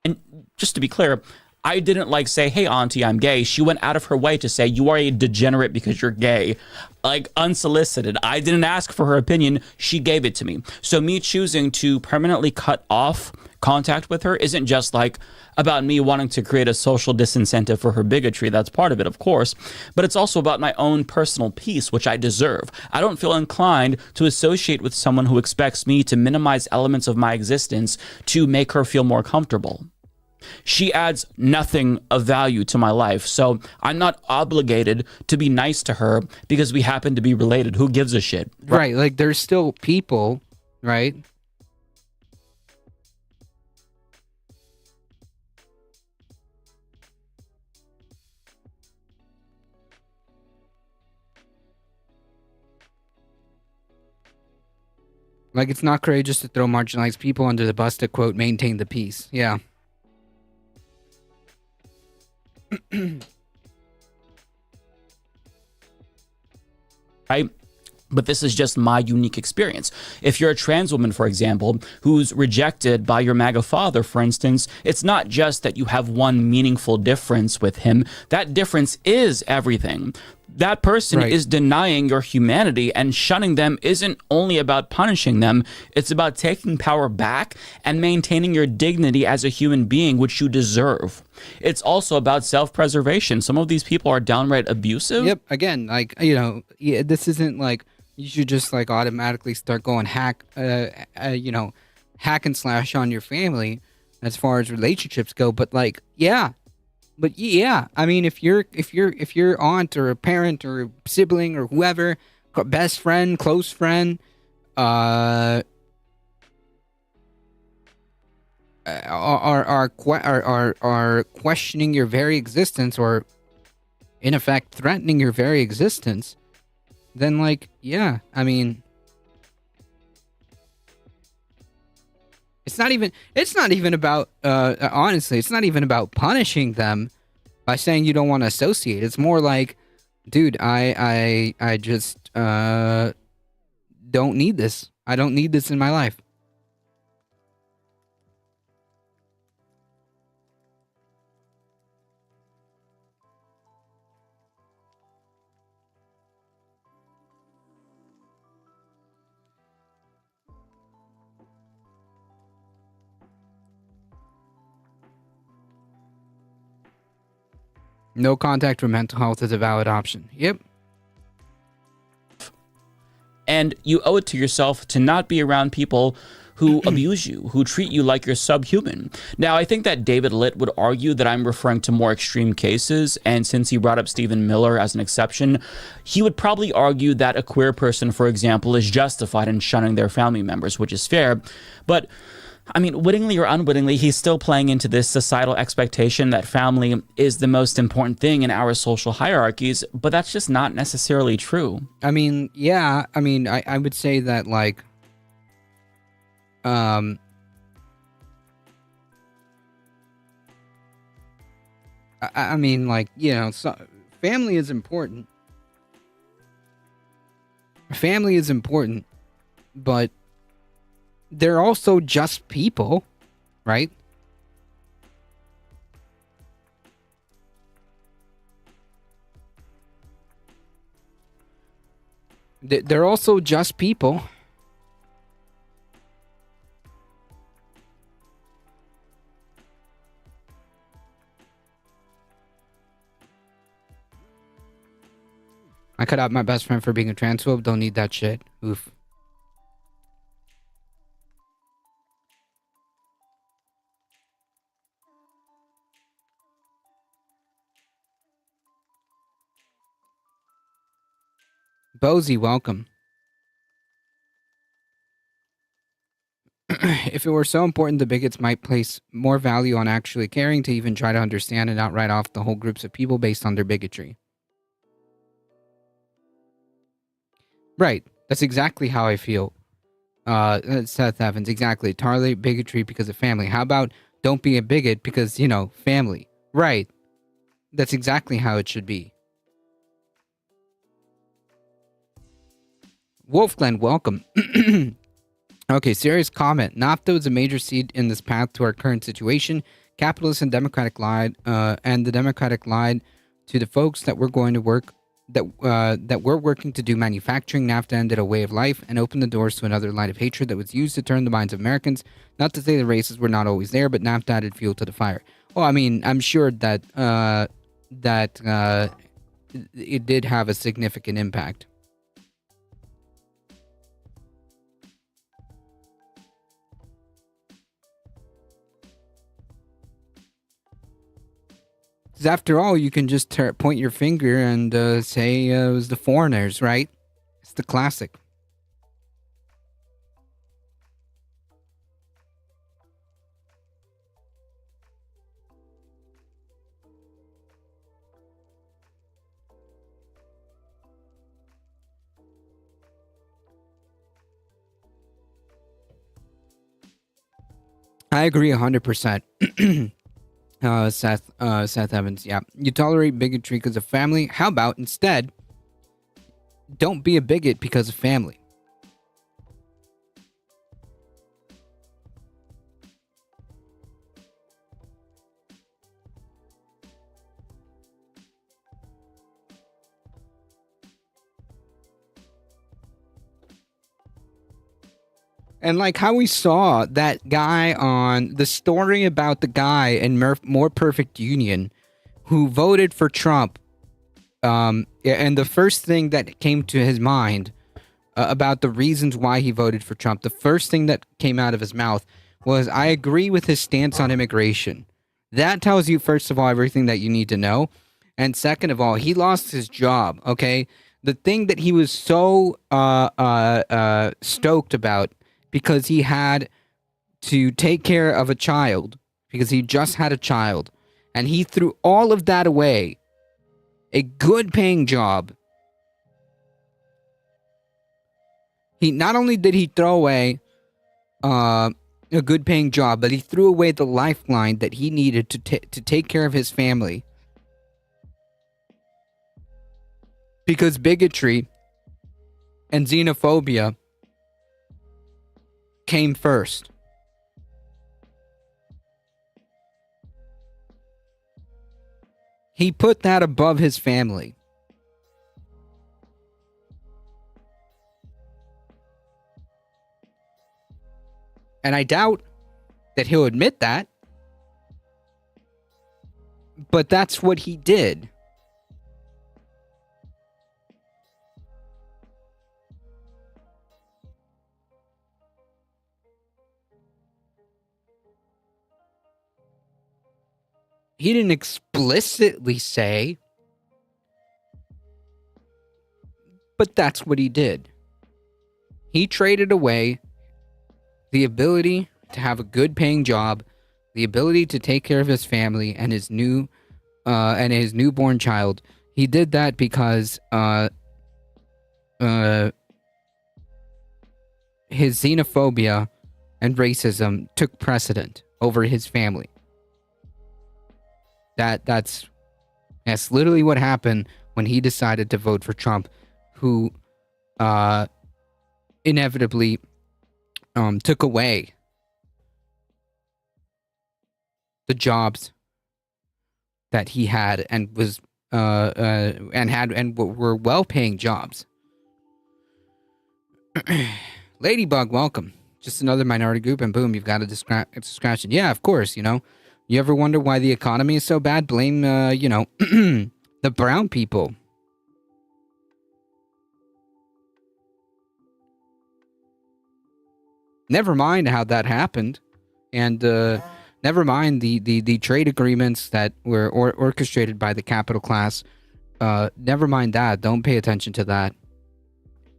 And just to be clear, I didn't like say, hey, auntie, I'm gay. She went out of her way to say, you are a degenerate because you're gay. Like, unsolicited. I didn't ask for her opinion. She gave it to me. So me choosing to permanently cut off contact with her isn't just like about me wanting to create a social disincentive for her bigotry. That's part of it, of course. But it's also about my own personal peace, which I deserve. I don't feel inclined to associate with someone who expects me to minimize elements of my existence to make her feel more comfortable. She adds nothing of value to my life, so I'm not obligated to be nice to her because we happen to be related. Who gives a shit? Right, like there's still people, right? Like, it's not courageous to throw marginalized people under the bus to, quote, maintain the peace. Yeah. Right? But this is just my unique experience. If you're a trans woman, for example, who's rejected by your MAGA father, for instance, it's not just that you have one meaningful difference with him. That difference is everything. That person Right. is denying your humanity, and shunning them isn't only about punishing them. It's about taking power back and maintaining your dignity as a human being, which you deserve. It's also about self-preservation. Some of these people are downright abusive. Yep. Again, like, you know, yeah, this isn't like you should just like automatically start going hack and slash on your family as far as relationships go. But like, yeah, I mean, if your aunt or a parent or a sibling or whoever, best friend, close friend, are questioning your very existence, or in effect threatening your very existence, then like, yeah, I mean, it's not even about honestly, it's not even about punishing them by saying you don't want to associate. It's more like, dude, I just don't need this. I don't need this in my life. No contact for mental health is a valid option. Yep. And you owe it to yourself to not be around people who abuse you, who treat you like you're subhuman. Now, I think that David Litt would argue that I'm referring to more extreme cases, and since he brought up Stephen Miller as an exception, he would probably argue that a queer person, for example, is justified in shunning their family members, which is fair. But I mean, wittingly or unwittingly, he's still playing into this societal expectation that family is the most important thing in our social hierarchies, but that's just not necessarily true. I mean, yeah. I mean, I would say that, like, I mean, like, you know, so family is important. Family is important, but they're also just people, right? They're also just people. I cut out my best friend for being a transphobe. Don't need that shit. Oof. Bozy, welcome. If it were so important, the bigots might place more value on actually caring to even try to understand and not write off the whole groups of people based on their bigotry. Right. That's exactly how I feel. Seth Evans, exactly. Tolerate bigotry because of family. How about don't be a bigot because, family? Right. That's exactly how it should be. Wolfglen, welcome. Okay, serious comment. NAFTA was a major seed in this path to our current situation. Capitalists and Democratic lied, and the Democratic lied to the folks that we're going to work, that we're working to do manufacturing. NAFTA ended a way of life and opened the doors to another line of hatred that was used to turn the minds of Americans. Not to say the races were not always there, but NAFTA added fuel to the fire. Well, I mean, I'm sure that it did have a significant impact. Because after all, you can just point your finger and say it was the foreigners, right? It's the classic. I agree 100%. Seth Evans, yeah. You tolerate bigotry because of family. How about instead, don't be a bigot because of family? And like how we saw that guy on the story about the guy in More Perfect Union who voted for Trump. And the first thing that came to his mind about the reasons why he voted for Trump, the first thing that came out of his mouth was, I agree with his stance on immigration. That tells you, first of all, everything that you need to know. And second of all, he lost his job, okay? The thing that he was so stoked about, because he had to take care of a child, because he just had a child, and he threw all of that away. A good paying job. He not only did he throw away a good paying job, but he threw away the lifeline that he needed to take care of his family. Because bigotry and xenophobia came first. He put that above his family. And I doubt that he'll admit that. But that's what he did. He didn't explicitly say, but that's what he did. He traded away the ability to have a good paying job, the ability to take care of his family and his newborn child. He did that because his xenophobia and racism took precedent over his family. That's literally what happened when he decided to vote for Trump, who inevitably took away the jobs that he had and was were well-paying jobs. Ladybug, welcome. Just another minority group, and boom, you've got a distraction. Yeah, of course, You ever wonder why the economy is so bad? Blame, the brown people. Never mind how that happened, and never mind the trade agreements that were orchestrated by the capital class. Never mind that. Don't pay attention to that.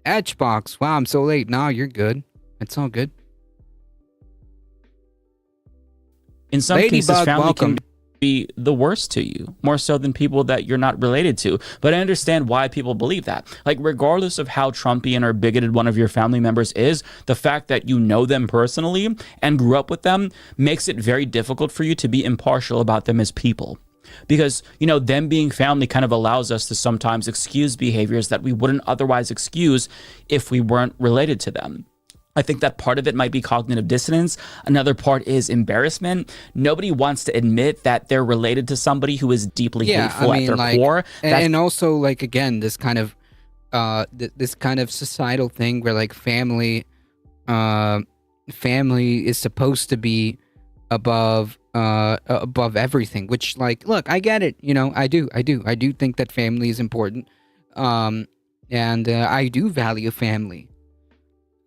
Etchbox. Wow, I'm so late. No, you're good. It's all good. In some cases, Ladybug, family welcome. can be the worst to you, more so than people that you're not related to. But I understand why people believe that. Like, regardless of how Trumpian or bigoted one of your family members is, the fact that you know them personally and grew up with them makes it very difficult for you to be impartial about them as people. Because, you know, them being family kind of allows us to sometimes excuse behaviors that we wouldn't otherwise excuse if we weren't related to them. I think that part of it might be cognitive dissonance. Another part is embarrassment. Nobody wants to admit that they're related to somebody who is deeply hateful at their core. And also, like, again, this kind of this kind of societal thing where, like, family is supposed to be above everything, which, like, look, I get it. You know, I do think that family is important. And I do value family.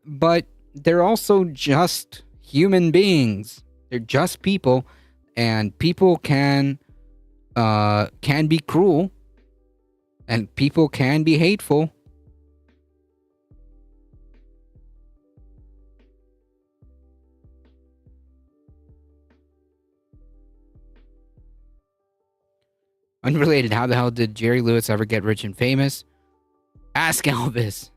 But they're also just human beings. They're just people, and people can be cruel, and people can be hateful. Unrelated, how the hell did Jerry Lewis ever get rich and famous? Ask Elvis.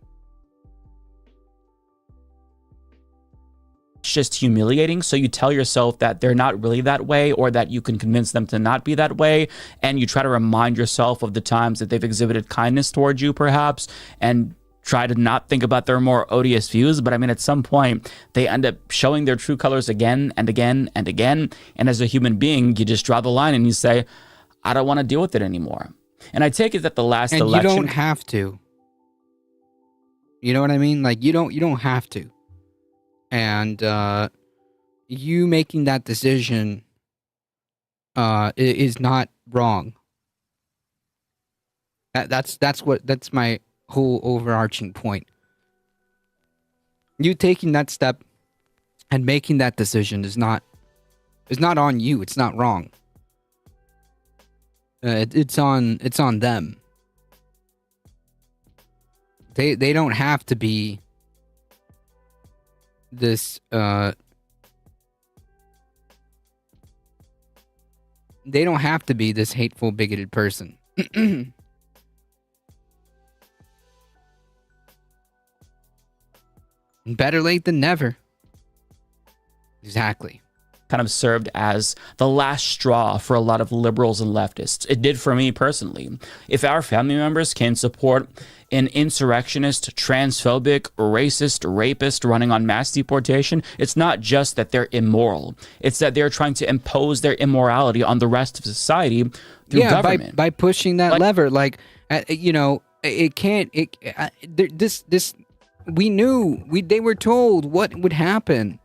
It's just humiliating. So you tell yourself that they're not really that way, or that you can convince them to not be that way. And you try to remind yourself of the times that they've exhibited kindness towards you, perhaps, and try to not think about their more odious views. But I mean, at some point, they end up showing their true colors again and again and again. And as a human being, you just draw the line and you say, I don't want to deal with it anymore. And I take it that the last election... you don't have to. You know what I mean? Like, you don't have to. And you making that decision is not wrong. That's my whole overarching point. You taking that step and making that decision is not on you. It's not wrong. It's on them. They don't have to be this they don't have to be this hateful, bigoted person. Better late than never. Exactly. Kind of served as the last straw for a lot of liberals and leftists. It did for me personally. If our family members can support an insurrectionist, transphobic, racist, rapist running on mass deportation, it's not just that they're immoral. It's that they're trying to impose their immorality on the rest of society through government. by pushing that lever. Like, you know, it can't. We knew. They were told what would happen.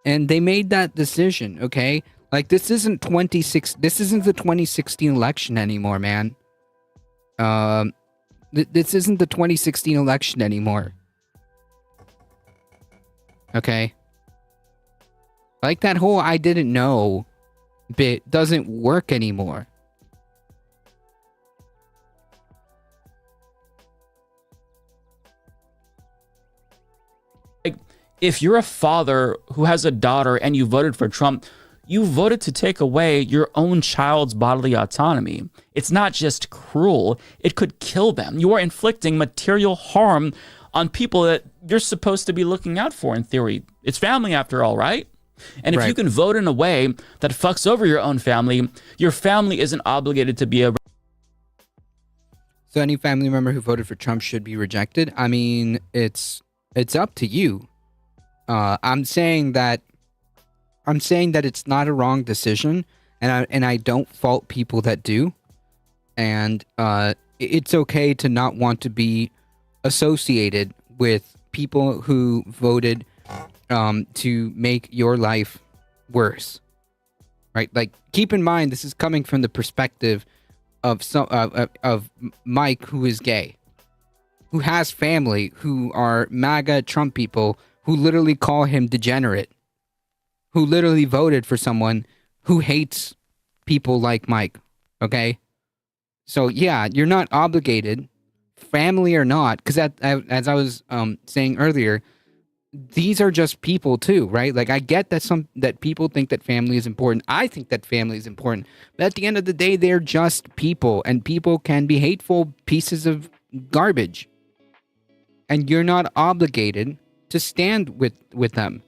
And they made that decision, okay? Like, this isn't the 2016 election anymore, man. This isn't the 2016 election anymore. Okay? Like, that whole I didn't know bit doesn't work anymore. If you're a father who has a daughter and you voted for Trump, you voted to take away your own child's bodily autonomy. It's not just cruel, it could kill them. You are inflicting material harm on people that you're supposed to be looking out for, in theory. It's family after all, right? And if you can vote in a way that fucks over your own family, your family isn't obligated to be a... So any family member who voted for Trump should be rejected? I mean, it's up to you. I'm saying that it's not a wrong decision, and I don't fault people that do, and it's okay to not want to be associated with people who voted to make your life worse, right? Like, keep in mind, this is coming from the perspective of Mike, who is gay, who has family who are MAGA Trump people who literally call him degenerate, who literally voted for someone who hates people like Mike. Okay? So, yeah, you're not obligated, family or not, because as I was saying earlier, these are just people too, right? Like I get that people think that family is important. I think that family is important. But at the end of the day, they're just people, and people can be hateful pieces of garbage. And you're not obligated to stand with them.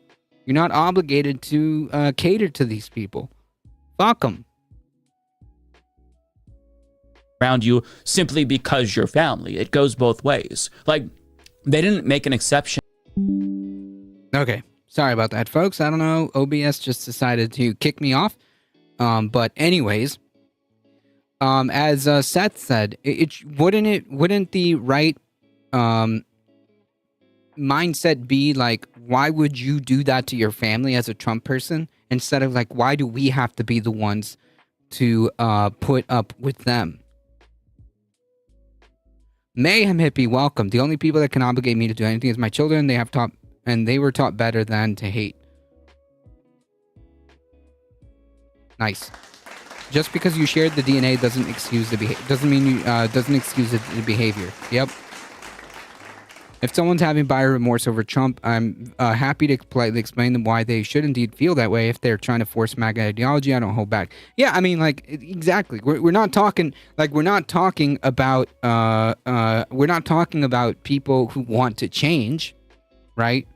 You're not obligated to cater to these people. Fuck them. Around you simply because you're family. It goes both ways. Like, they didn't make an exception. Okay. Sorry about that, folks. I don't know. OBS just decided to kick me off. But anyways, as Seth said, wouldn't the right mindset be like, why would you do that to your family as a Trump person, instead of like, why do we have to be the ones to put up with them? Mayhem Hippie, welcome. The only people that can obligate me to do anything is my children. They were taught better than to hate. Nice. Just because you shared the DNA doesn't excuse the behavior. Doesn't excuse the behavior. Yep. If someone's having buyer remorse over Trump, I'm happy to politely explain them why they should indeed feel that way. If they're trying to force MAGA ideology, I don't hold back. Yeah, I mean, like, exactly. We're not talking about people who want to change, right?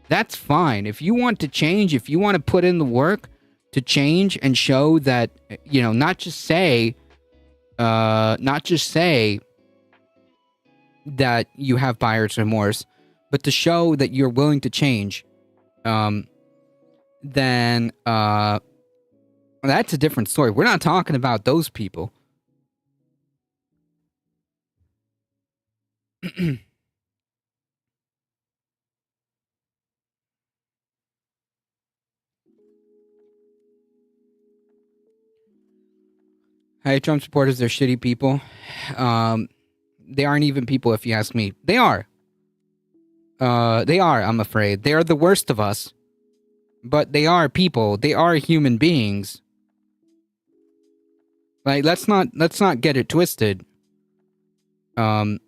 That's fine. If you want to change, if you want to put in the work to change and show that, not just say that you have buyer's remorse, but to show that you're willing to change, then that's a different story. We're not talking about those people. Hey, Trump supporters, they're shitty people. They aren't even people, if you ask me. They are. I'm afraid. They are the worst of us. But they are people. They are human beings. Like, let's not get it twisted. Let's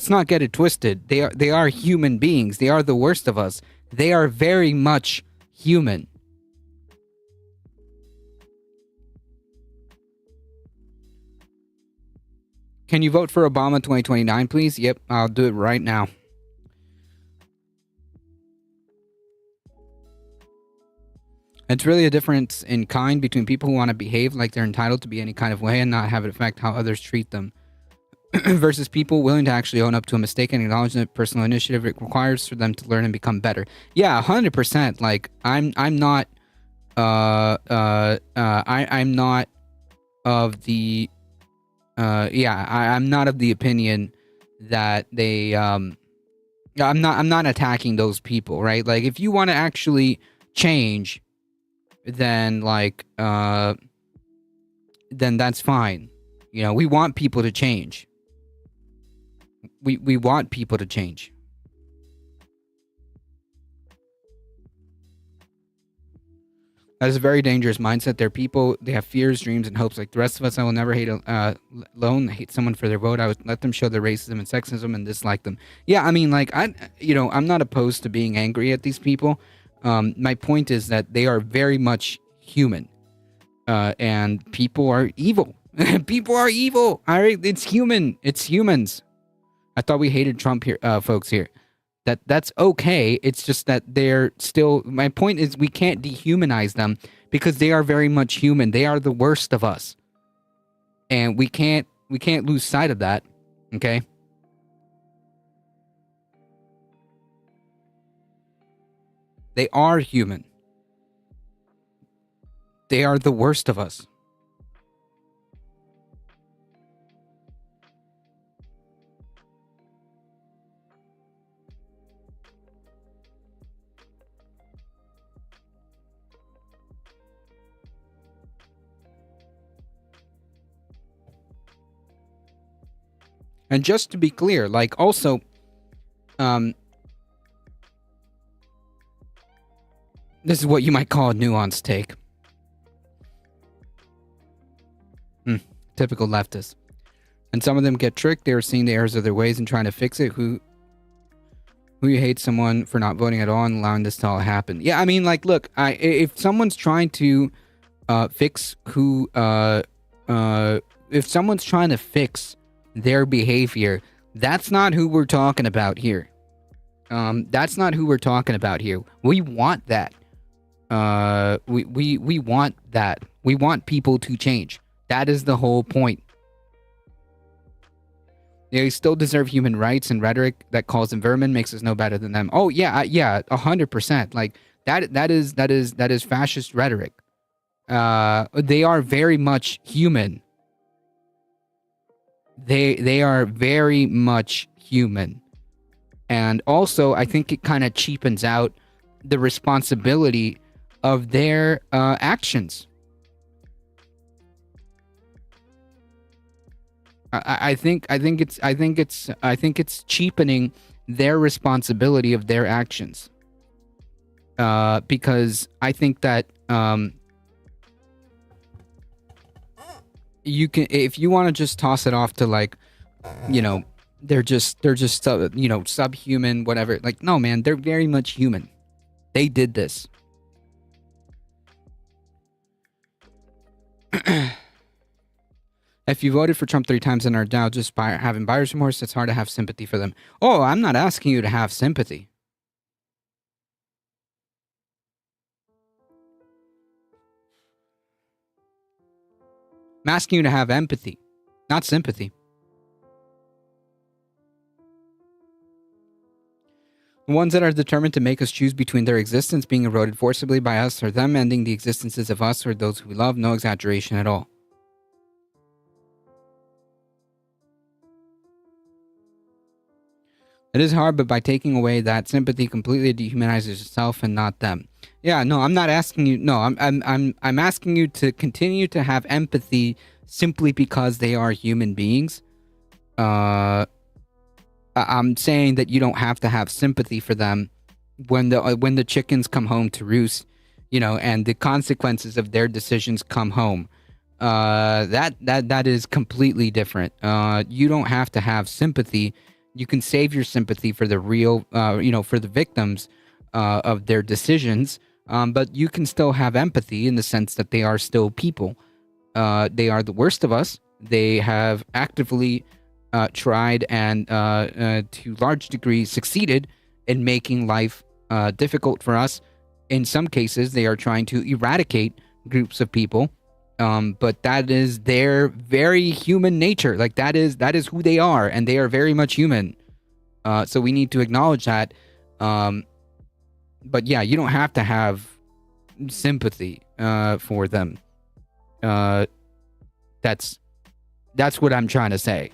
not get it twisted. They are human beings. They are the worst of us. They are very much human. Can you vote for Obama 2029, please? Yep, I'll do it right now. It's really a difference in kind between people who want to behave like they're entitled to be any kind of way and not have it affect how others treat them, versus people willing to actually own up to a mistake and acknowledge that personal initiative it requires for them to learn and become better. Yeah, 100%. Like, I'm not I'm not of the I'm not of the opinion that they I'm not attacking those people, right? Like, if you want to actually change, then then that's fine. We want people to change. We want people to change. That is a very dangerous mindset. They're people, they have fears, dreams, and hopes like the rest of us. I will never hate hate someone for their vote. I would let them show their racism and sexism and dislike them. Yeah, I mean, like, I'm not opposed to being angry at these people. My point is that they are very much human. And people are evil. People are evil. All right, it's human. It's humans. I thought we hated Trump here, folks here. That's okay. It's just that they're still. My point is, we can't dehumanize them because they are very much human. They are the worst of us, and we can't lose sight of that. Okay. They are human. They are the worst of us. And just to be clear, like also, this is what you might call a nuanced take. Typical leftist. And some of them get tricked. They are seeing the errors of their ways and trying to fix it. Who you hate someone for not voting at all and allowing this to all happen? Yeah, I mean, like, look, if someone's trying to fix if someone's trying to fix their behavior, that's not who we're talking about here. That's not who we're talking about here. We want that. We want that. We want people to change. That is the whole point. They still deserve human rights, and rhetoric that calls them vermin makes us no better than them. Oh yeah, 100%. Like that is fascist rhetoric. They are very much human. They are very much human. And also, I think it kind of cheapens out the responsibility of their actions. I think it's cheapening their responsibility of their actions. Because I think that you can, if you want to just toss it off to like, you know, they're just subhuman, whatever. Like, no, man, they're very much human. They did this. If you voted for Trump 3 times and are now just having buyer's remorse, it's hard to have sympathy for them. Oh, I'm not asking you to have sympathy. I'm asking you to have empathy, not sympathy. The ones that are determined to make us choose between their existence being eroded forcibly by us or them ending the existences of us or those who we love, no exaggeration at all. It is hard, but by taking away that sympathy completely dehumanizes yourself and not them. Yeah, no, I'm not asking you. No, I'm asking you to continue to have empathy simply because they are human beings. I'm saying that you don't have to have sympathy for them when the chickens come home to roost, you know, and the consequences of their decisions come home. That is completely different. You don't have to have sympathy. You can save your sympathy for the real, for the victims of their decisions. But you can still have empathy in the sense that they are still people. They are the worst of us. They have actively tried and to large degree succeeded in making life difficult for us. In some cases, they are trying to eradicate groups of people. But that is their very human nature. Like that is who they are, and they are very much human. So we need to acknowledge that. But yeah, you don't have to have sympathy for them. That's what I'm trying to say.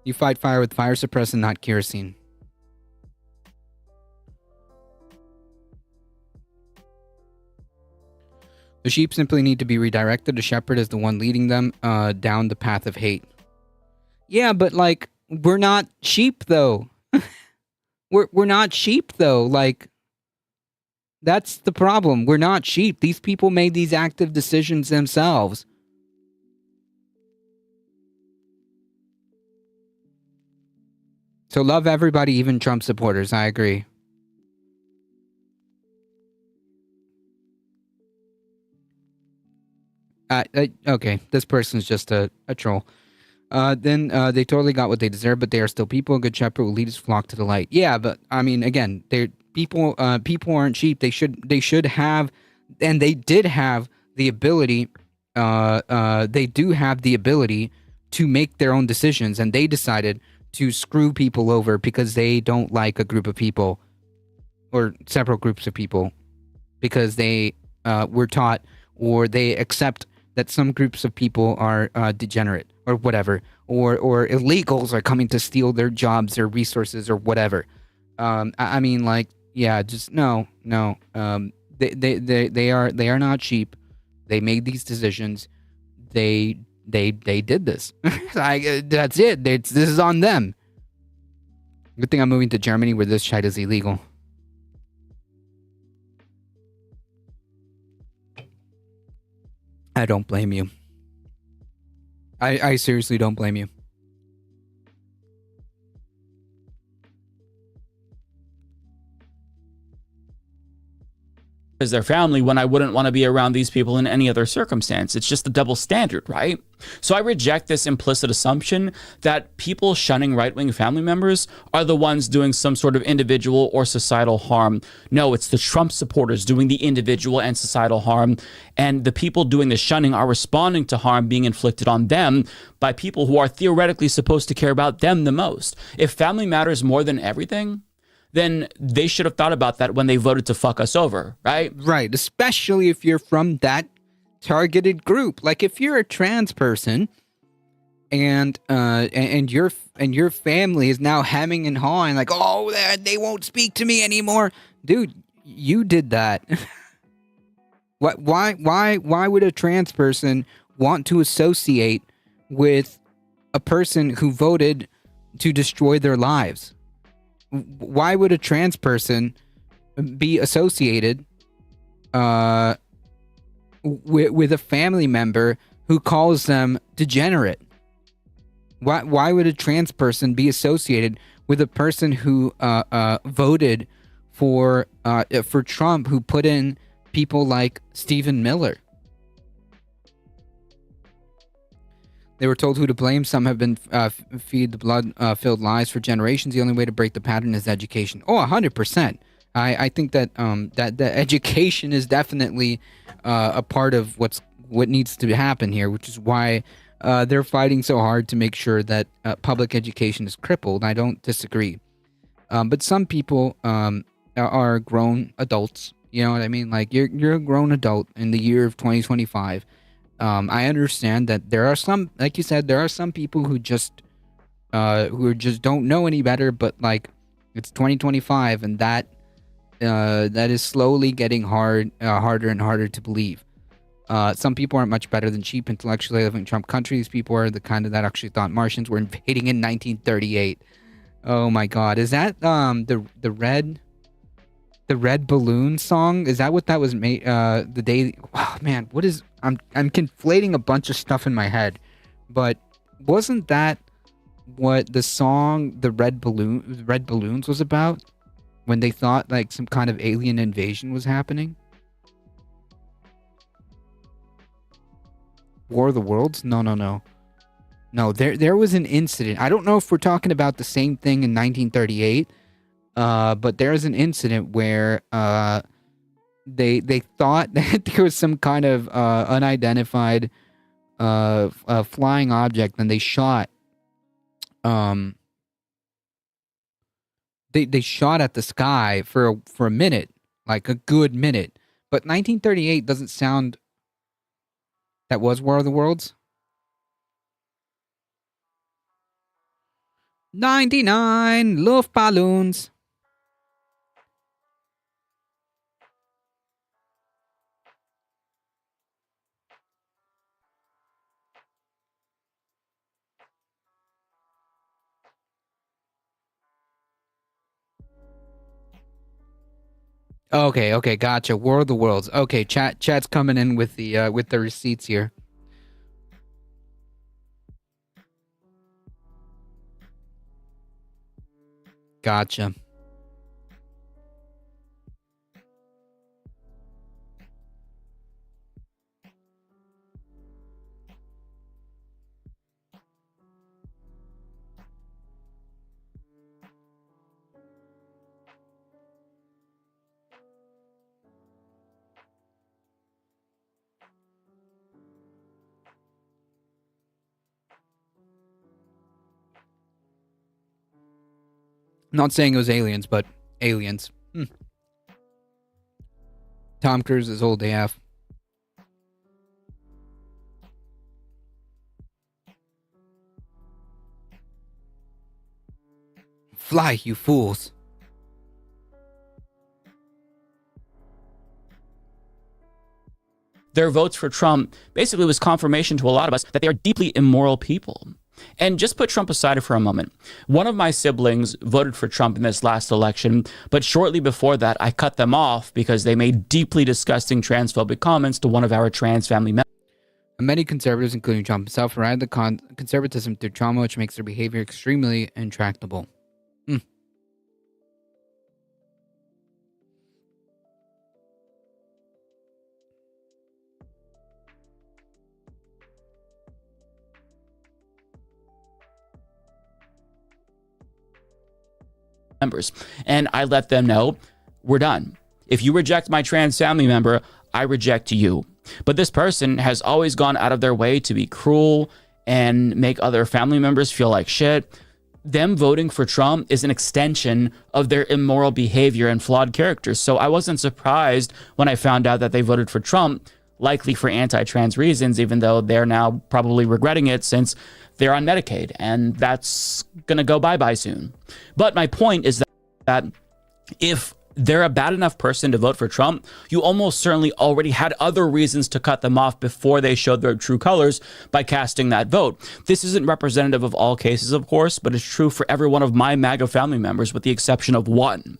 You fight fire with fire suppressant, not kerosene. The sheep simply need to be redirected. The shepherd is the one leading them down the path of hate. Yeah, but like we're not sheep though. we're not sheep though. Like that's the problem. We're not sheep. These people made these active decisions themselves. So love everybody, even Trump supporters. I agree. Okay, this person's just a troll. Then they totally got what they deserve, but they are still people. A good shepherd will lead his flock to the light. Yeah, but I mean, again, they're people. People aren't sheep. They should have, and they did have the ability. They do have the ability to make their own decisions, and they decided to screw people over because they don't like a group of people or several groups of people because they were taught or they accept that some groups of people are degenerate or whatever, or illegals are coming to steal their jobs or resources or whatever. I mean, like, yeah, just no. They are not cheap. They made these decisions. They did this. That's it. This is on them. Good thing I'm moving to Germany where this shit is illegal. I don't blame you. I seriously don't blame you. As their family when I wouldn't want to be around these people in any other circumstance. It's just the double standard, right? So I reject this implicit assumption that people shunning right-wing family members are the ones doing some sort of individual or societal harm. No, it's the Trump supporters doing the individual and societal harm, and the people doing the shunning are responding to harm being inflicted on them by people who are theoretically supposed to care about them the most. If family matters more than everything, then they should have thought about that when they voted to fuck us over, right? Right, especially if you're from that targeted group. Like if you're a trans person and your family is now hemming and hawing like, "Oh, they won't speak to me anymore." Dude, you did that. Why would a trans person want to associate with a person who voted to destroy their lives? Why would a trans person be associated with a family member who calls them degenerate? Why would a trans person be associated with a person who voted for Trump, who put in people like Stephen Miller? They were told who to blame. Some have been feed the blood-filled lies for generations. The only way to break the pattern is education. Oh, 100%. I think that that education is definitely a part of what needs to happen here, which is why they're fighting so hard to make sure that public education is crippled. I don't disagree. But some people are grown adults. You know what I mean? Like you're a grown adult in the year of 2025. I understand that there are some, like you said, there are some people who just don't know any better. But like, it's 2025, and that is slowly getting harder and harder to believe. Some people aren't much better than cheap intellectually living in Trump country. These people are the kind of that actually thought Martians were invading in 1938. Oh my God, is that the red balloon song? Is that what that was made? The day. Oh man, what is? I'm conflating a bunch of stuff in my head, but wasn't that what the song "The Red Balloons" was about? When they thought like some kind of alien invasion was happening. War of the Worlds? No. There was an incident. I don't know if we're talking about the same thing in 1938. But there's an incident where they thought that there was some kind of unidentified flying object, and they shot they shot at the sky for a minute, like a good minute. But 1938 doesn't sound. That was War of the Worlds. 99 Luftballons. Okay, gotcha. War of the Worlds. Okay, chat's coming in with the receipts here. Gotcha. Not saying it was aliens, but aliens. Tom Cruise is old AF. Fly, you fools. their votes for Trump basically was confirmation to a lot of us that they are deeply immoral people. And just put Trump aside for a moment. One of my siblings voted for Trump in this last election, but shortly before that, I cut them off because they made deeply disgusting transphobic comments to one of our trans family members. Many conservatives, including Trump himself, ride the conservatism through trauma, which makes their behavior extremely intractable. Members. And I let them know, we're done. If you reject my trans family member, I reject you. But this person has always gone out of their way to be cruel and make other family members feel like shit. Them voting for Trump is an extension of their immoral behavior and flawed character. So I wasn't surprised when I found out that they voted for Trump, likely for anti-trans reasons, even though they're now probably regretting it since they're on Medicaid, and that's going to go bye-bye soon. But my point is that if they're a bad enough person to vote for Trump, you almost certainly already had other reasons to cut them off before they showed their true colors by casting that vote. This isn't representative of all cases, of course, but it's true for every one of my MAGA family members with the exception of one.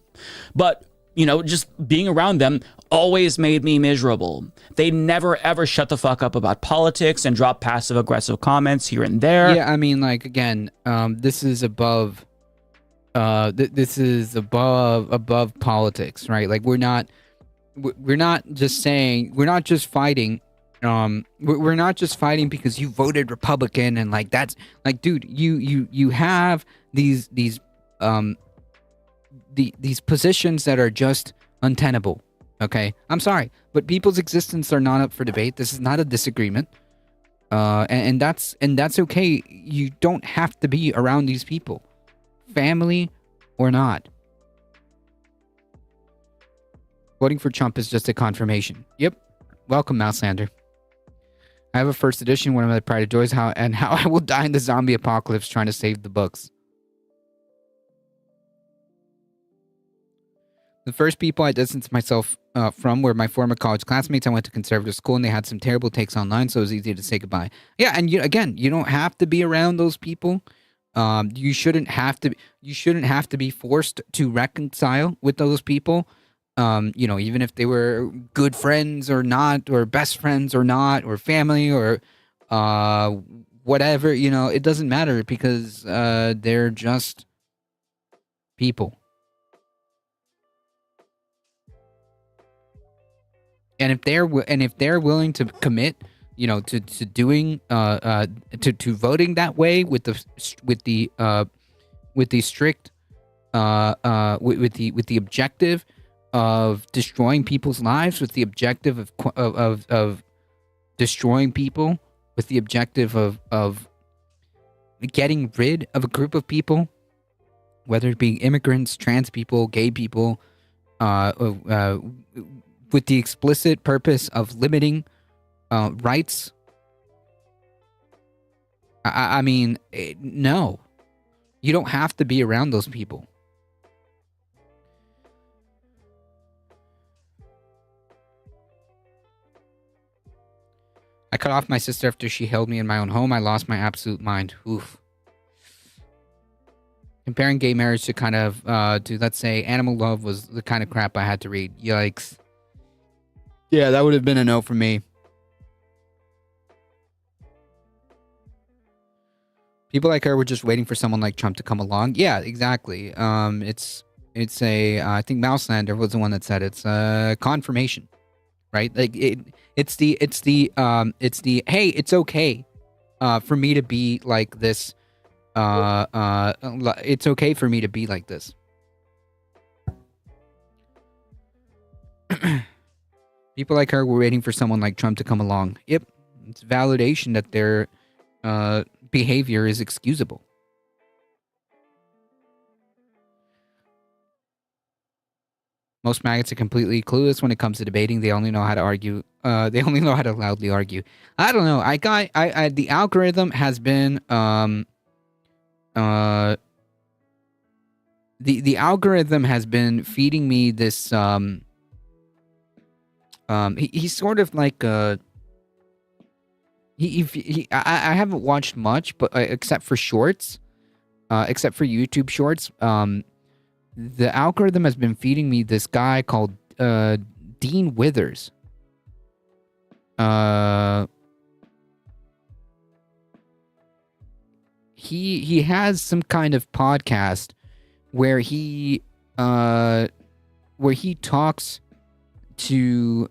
But just being around them always made me miserable. They never, ever shut the fuck up about politics and drop passive aggressive comments here and there. Yeah, I mean, like, again, this is above, this is above politics, right? Like, we're not just saying, we're not just fighting, we're not just fighting because you voted Republican and like, that's like, dude, you have these positions that are just untenable. Okay, I'm sorry, but people's existence are not up for debate. This is not a disagreement, and that's okay. You don't have to be around these people, family or not. Voting for Trump is just a confirmation. Yep. Welcome, Mouselander. I have a first edition. One of my pride of joys, how I will die in the zombie apocalypse trying to save the books. The first people I distanced myself from were my former college classmates. I went to conservative school, and they had some terrible takes online, so it was easy to say goodbye. Yeah, and you don't have to be around those people. You shouldn't have to. You shouldn't have to be forced to reconcile with those people. Even if they were good friends or not, or best friends or not, or family or whatever. It doesn't matter because they're just people. And if they're willing to commit, to doing to voting that way with the strict with the objective of destroying people's lives, with the objective of destroying people, with the objective of getting rid of a group of people, whether it be immigrants, trans people, gay people, with the explicit purpose of limiting rights. I mean, no. You don't have to be around those people. I cut off my sister after she held me in my own home. I lost my absolute mind. Oof. Comparing gay marriage to kind of, to, let's say, animal love was the kind of crap I had to read. Yikes. Yeah, that would have been a no for me. People like her were just waiting for someone like Trump to come along. Yeah, exactly. It's a, I think Mouselander was the one that said it's a confirmation, right? Like it's the hey, it's okay, for me to be like this. It's okay for me to be like this. People like her were waiting for someone like Trump to come along. Yep, it's validation that their behavior is excusable. Most maggots are completely clueless when it comes to debating. They only know how to argue. They only know how to loudly argue. I don't know. The algorithm has been the algorithm has been feeding me this He's sort of like I haven't watched much, but except for shorts, except for YouTube shorts. The algorithm has been feeding me this guy called Dean Withers. He has some kind of podcast where he talks to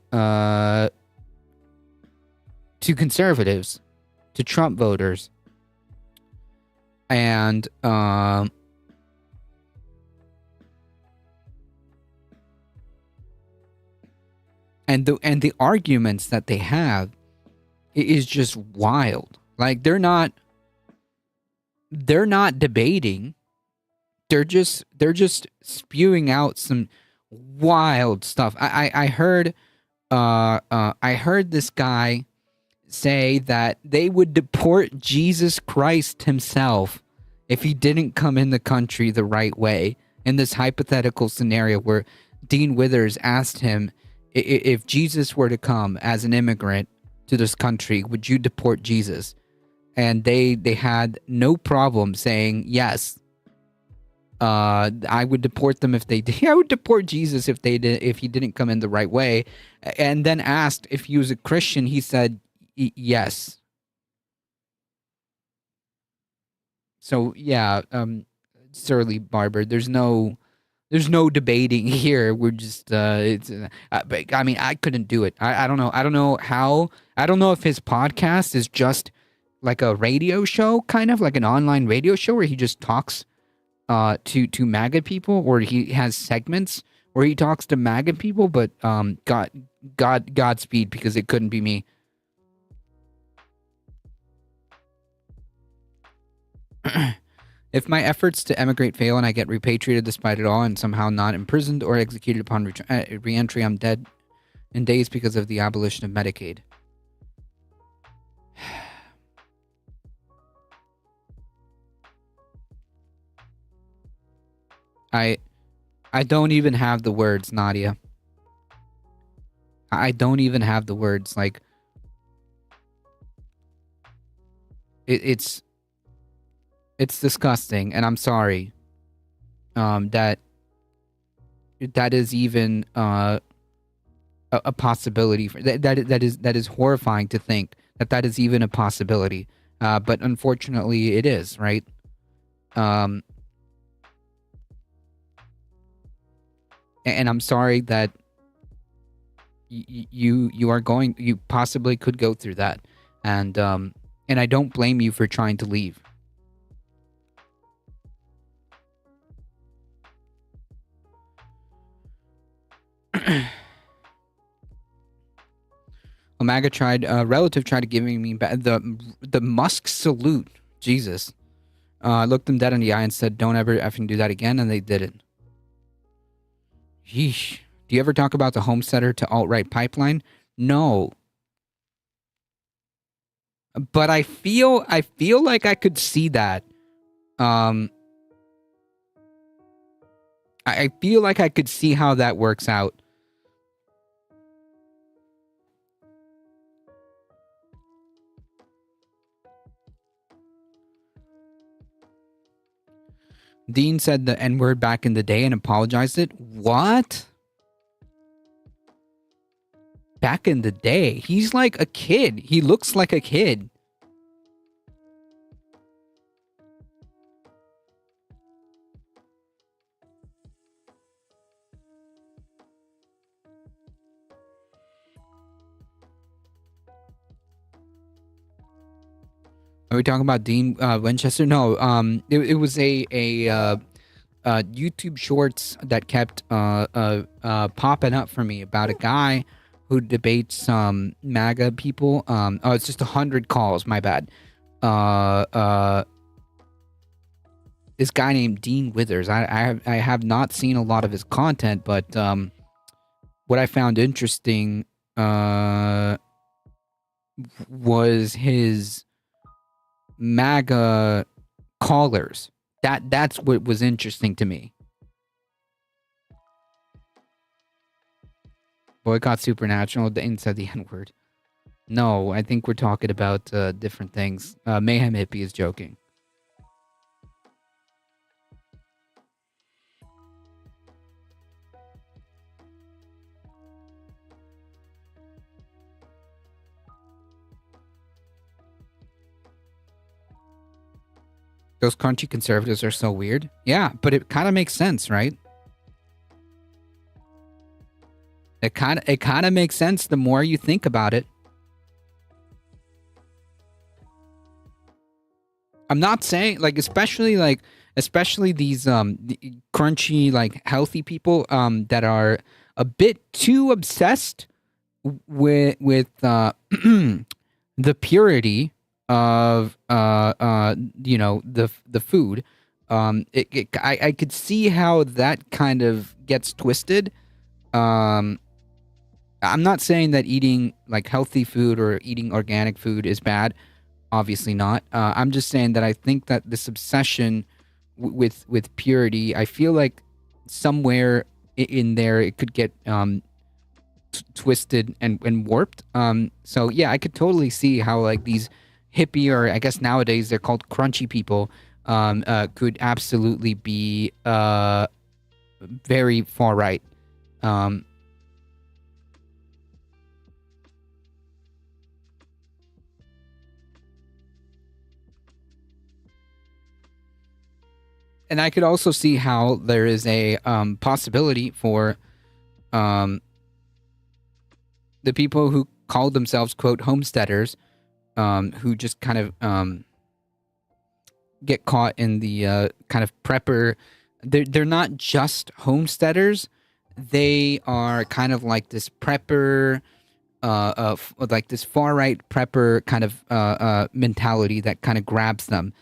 conservatives, to Trump voters, and the arguments that they have is just wild. Like they're not debating. They're just spewing out some wild stuff. I heard this guy say that they would deport Jesus Christ himself if he didn't come in the country the right way. In this hypothetical scenario where Dean Withers asked him, if Jesus were to come as an immigrant to this country, would you deport Jesus? And they had no problem saying yes. I would deport them if they did. I would deport Jesus if he didn't come in the right way. And then asked if he was a Christian, he said yes. So yeah, Surly Barber, there's no debating here. We're just but, I mean, I couldn't do it. I don't know. I don't know how. I don't know if his podcast is just like a radio show, kind of like an online radio show where he just talks to MAGA people, or he has segments where he talks to MAGA people. But Godspeed, because it couldn't be me. If my efforts to emigrate fail and I get repatriated despite it all and somehow not imprisoned or executed upon re-entry, I'm dead in days because of the abolition of Medicaid. I don't even have the words, Nadia. I don't even have the words. Like, it's disgusting, and I'm sorry. That is even a possibility. That is horrifying to think that is even a possibility. But unfortunately, it is, right? And I'm sorry that you possibly could go through that, and I don't blame you for trying to leave. Relative tried giving me the Musk salute. Jesus. I looked them dead in the eye and said, don't ever effing do that again, and they didn't. Yeesh. Do you ever talk about the homesteader to alt-right pipeline? No. But I feel like I could see that. I feel like I could see how that works out. Dean said the N-word back in the day and apologized it. What? Back in the day? He's like a kid. He looks like a kid. Are we talking about Dean Winchester? No, it was a YouTube shorts that kept popping up for me about a guy who debates MAGA people. Oh, it's just 100 calls. My bad. This guy named Dean Withers. I have not seen a lot of his content, but what I found interesting was his MAGA callers. That's what was interesting to me. Boycott Supernatural. Dane said the N word. No, I think we're talking about different things. Mayhem Hippie is joking. Those crunchy conservatives are so weird. Yeah, but it kind of makes sense, right? It kind of makes sense the more you think about it. I'm not saying especially these crunchy like healthy people that are a bit too obsessed with the purity of the food. I could see how that kind of gets twisted. I'm not saying that eating like healthy food or eating organic food is bad. Obviously not. I'm just saying that I think that this obsession with purity, I feel like somewhere in there it could get twisted and warped. So yeah, I could totally see how like these hippie, or I guess nowadays they're called crunchy people, could absolutely be very far right. And I could also see how there is a possibility for the people who call themselves, quote, homesteaders, who just kind of get caught in the kind of prepper. They're not just homesteaders. They are kind of like this prepper, like this far right prepper kind of mentality that kind of grabs them.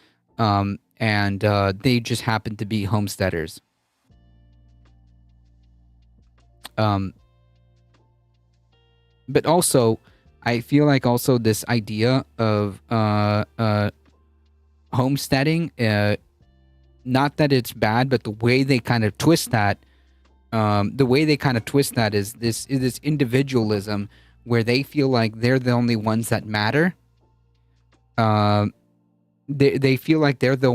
And they just happen to be homesteaders. But also, I feel like also this idea of homesteading, not that it's bad, but the way they kind of twist that, is this individualism where they feel like they're the only ones that matter. They feel like they're the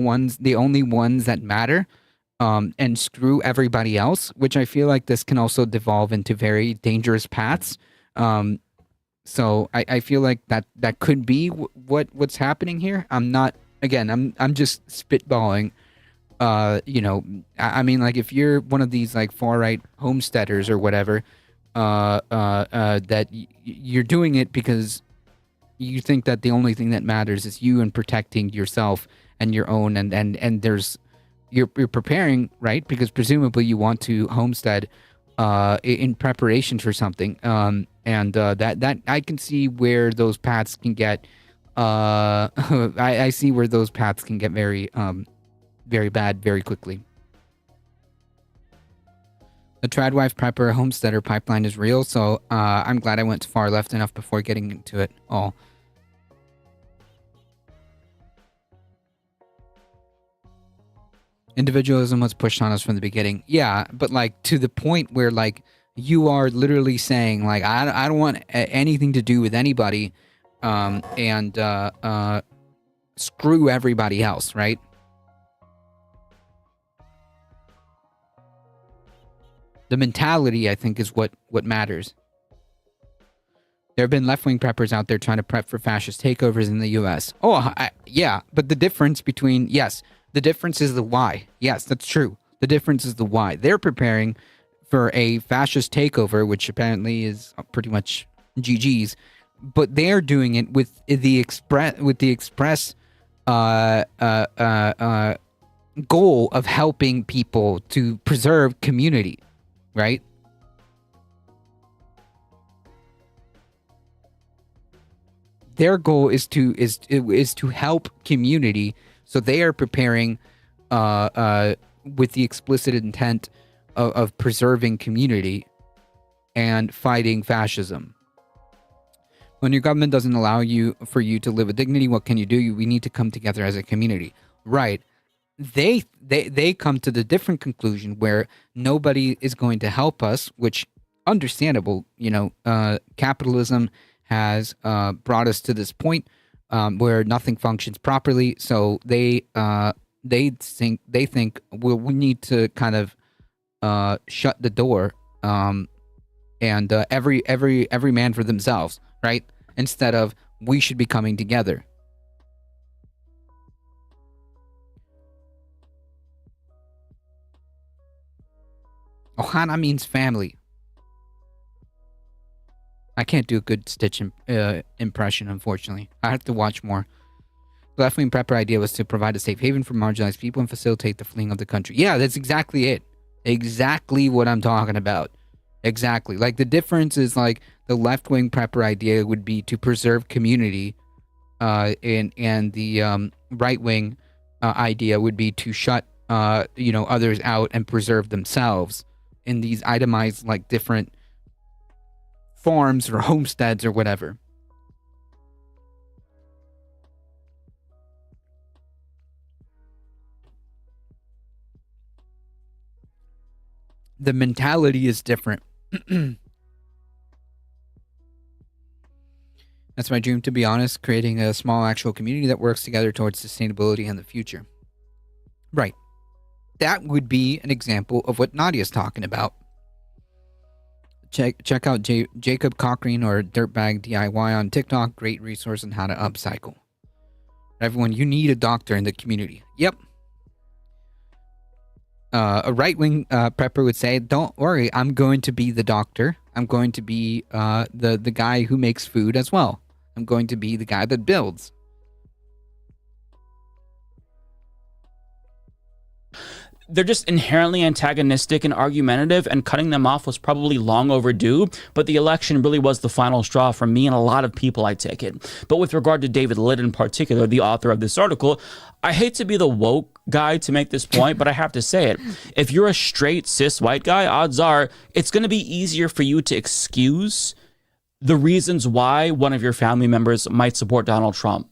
only ones that matter, and screw everybody else, which I feel like this can also devolve into very dangerous paths. So I feel like that could be what's happening here. I'm just spitballing. I mean, like if you're one of these like far right homesteaders or whatever, that you're doing it because you think that the only thing that matters is you and protecting yourself and your own, and there's you're preparing, right? Because presumably you want to homestead in preparation for something, and that I can see where those paths can get I see where those paths can get very very bad very quickly. The Tradwife Prepper Homesteader pipeline is real, so I'm glad I went far left enough before getting into it all. Individualism was pushed on us from the beginning. Yeah, but like to the point where like you are literally saying like I don't want anything to do with anybody, and screw everybody else, right? The mentality, I think, is what matters. There have been left-wing preppers out there trying to prep for fascist takeovers in the U.S. Oh, yeah, but the difference between, yes, the difference is the why. Yes, that's true. The difference is the why. They're preparing for a fascist takeover, which apparently is pretty much GG's, but they're doing it with the express goal of helping people to preserve community. Right? Their goal is to help community, so they are preparing with the explicit intent of preserving community and fighting fascism. When your government doesn't allow you to live with dignity, what can you do? We need to come together as a community. Right. They come to the different conclusion where nobody is going to help us, which understandable. Capitalism has brought us to this point where nothing functions properly. So they think we need to kind of shut the door, and every man for themselves, right? Instead of we should be coming together. Ohana means family. I can't do a good Stitch impression, unfortunately. I have to watch more. The left-wing prepper idea was to provide a safe haven for marginalized people and facilitate the fleeing of the country. Yeah, that's exactly it. Exactly what I'm talking about. Exactly. Like, the difference is, like, the left-wing prepper idea would be to preserve community, and the right-wing idea would be to shut others out and preserve themselves in these itemized, like, different farms or homesteads or whatever. The mentality is different. That's my dream, to be honest, creating a small actual community that works together towards sustainability and the future. Right. That would be an example of what Nadia's talking about. Check out Jacob Cochrane or Dirtbag DIY on TikTok. Great resource on how to upcycle. Everyone, you need a doctor in the community. Yep. A right-wing prepper would say, don't worry, I'm going to be the doctor. I'm going to be the guy who makes food as well. I'm going to be the guy that builds. They're just inherently antagonistic and argumentative, and cutting them off was probably long overdue, but the election really was the final straw for me and a lot of people, I take it. But with regard to David Litt in particular, the author of this article, I hate to be the woke guy to make this point, but I have to say it. If you're a straight cis white guy, odds are it's going to be easier for you to excuse the reasons why one of your family members might support Donald Trump,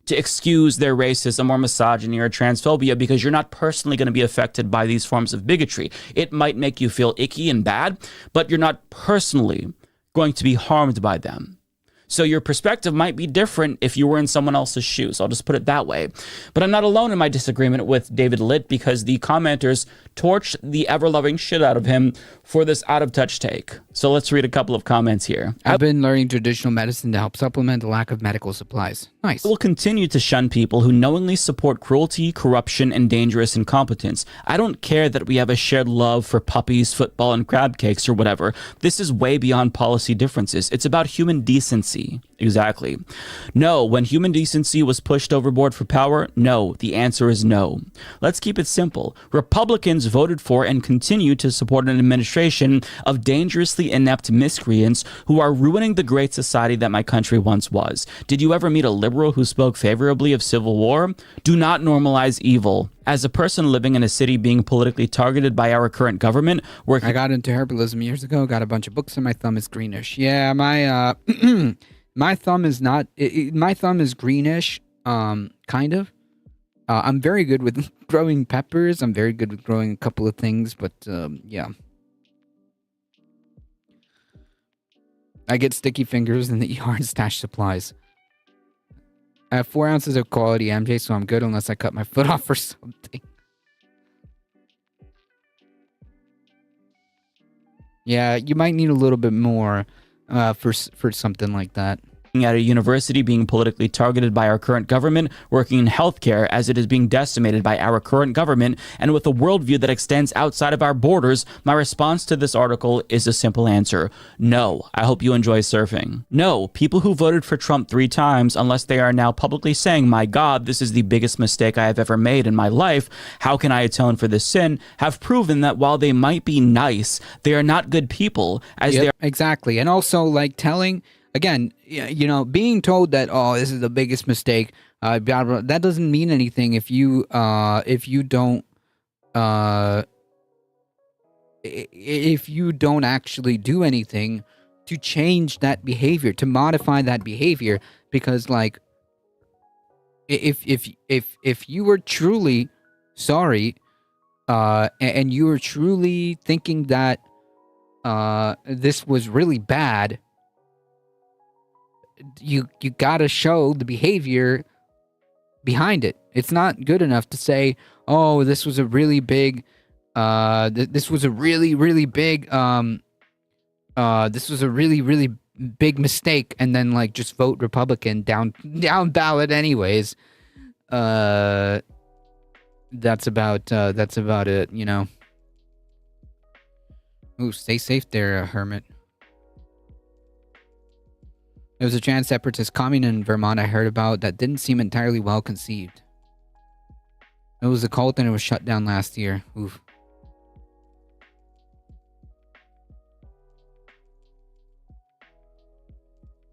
to excuse their racism or misogyny or transphobia, because you're not personally going to be affected by these forms of bigotry. It might make you feel icky and bad, but you're not personally going to be harmed by them. So your perspective might be different if you were in someone else's shoes. I'll just put it that way. But I'm not alone in my disagreement with David Litt, because the commenters torched the ever-loving shit out of him for this out-of-touch take. So let's read a couple of comments here. I've been learning traditional medicine to help supplement the lack of medical supplies. Nice. I will continue to shun people who knowingly support cruelty, corruption, and dangerous incompetence. I don't care that we have a shared love for puppies, football, and crab cakes or whatever. This is way beyond policy differences. It's about human decency. Exactly. No, when human decency was pushed overboard for power, no. The answer is no. Let's keep it simple. Republicans voted for and continue to support an administration of dangerously inept miscreants who are ruining the great society that my country once was. Did you ever meet a liberal who spoke favorably of civil war? Do not normalize evil. As a person living in a city being politically targeted by our current government, I got into herbalism years ago, got a bunch of books, and my thumb is greenish. Yeah, my my thumb is not. My thumb is greenish, kind of. I'm very good with growing peppers. I'm very good with growing a couple of things, but yeah. I get sticky fingers in the ER and stash supplies. I have 4 ounces of quality MJ, so I'm good unless I cut my foot off or something. Yeah, you might need a little bit more for something like that. At a university being politically targeted by our current government, working in healthcare as it is being decimated by our current government, and with a worldview that extends outside of our borders, my response to this article is a simple answer. No. I hope you enjoy surfing. No. People who voted for Trump 3 times, unless they are now publicly saying, my God, this is the biggest mistake I have ever made in my life, how can I atone for this sin, have proven that while they might be nice, they are not good people, as they are. Exactly. And also, like, telling... Again, being told that, oh, this is the biggest mistake, blah, blah, that doesn't mean anything if you don't actually do anything to change that behavior, to modify that behavior, because like if you were truly sorry, and you were truly thinking that this was really bad, you gotta show the behavior behind it. It's not good enough to say, oh, this was a really big this was a really big this was a really big mistake, and then like just vote Republican down ballot anyways. That's about it, you know. Ooh, stay safe there, Hermit. There was a trans separatist commune in Vermont I heard about that didn't seem entirely well conceived. It was a cult and it was shut down last year. Oof.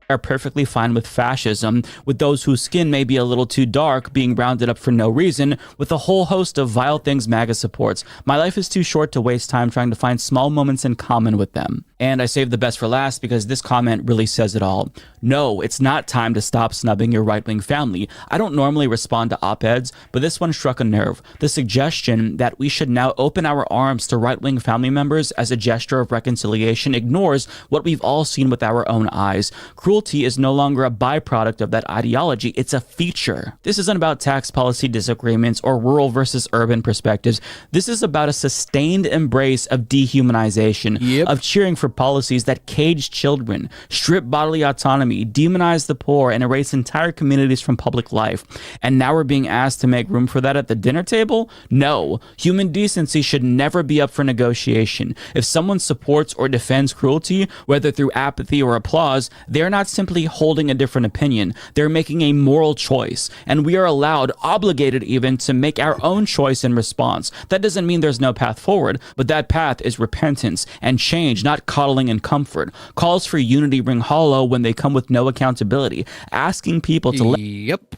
Are perfectly fine with fascism, with those whose skin may be a little too dark being rounded up for no reason, with a whole host of vile things MAGA supports. My life is too short to waste time trying to find small moments in common with them. And I saved the best for last because this comment really says it all. No, it's not time to stop snubbing your right-wing family. I don't normally respond to op-eds, but this one struck a nerve. The suggestion that we should now open our arms to right-wing family members as a gesture of reconciliation ignores what we've all seen with our own eyes. Cruelty is no longer a byproduct of that ideology, it's a feature. This isn't about tax policy disagreements or rural versus urban perspectives. This is about a sustained embrace of dehumanization, of cheering for policies that cage children, strip bodily autonomy, demonize the poor, and erase entire communities from public life. And now we're being asked to make room for that at the dinner table? No. Human decency should never be up for negotiation. If someone supports or defends cruelty, whether through apathy or applause, they're not simply holding a different opinion. They're making a moral choice, and we are allowed, obligated even, to make our own choice in response. That doesn't mean there's no path forward, but that path is repentance and change, not coddling and comfort. Calls for unity ring hollow when they come with no accountability. Asking people to Yep.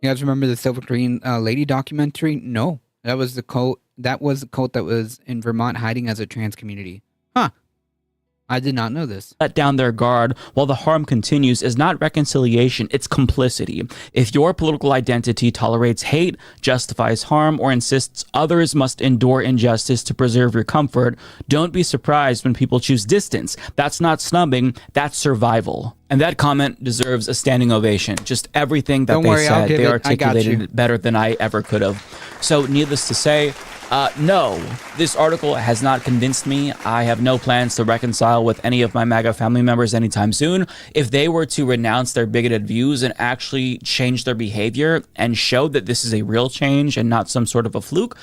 You guys remember the Silver Green Lady documentary? No. That was the cult that was in Vermont hiding as a trans community. Huh. I did not know this. Let down their guard while the harm continues is not reconciliation, it's complicity. If your political identity tolerates hate, justifies harm, or insists others must endure injustice to preserve your comfort, don't be surprised when people choose distance. That's not snubbing, that's survival. And that comment deserves a standing ovation. Just everything that they said, they articulated it better than I ever could have. So needless to say, no, this article has not convinced me. I have no plans to reconcile with any of my MAGA family members anytime soon. If they were to renounce their bigoted views and actually change their behavior and show that this is a real change and not some sort of a fluke,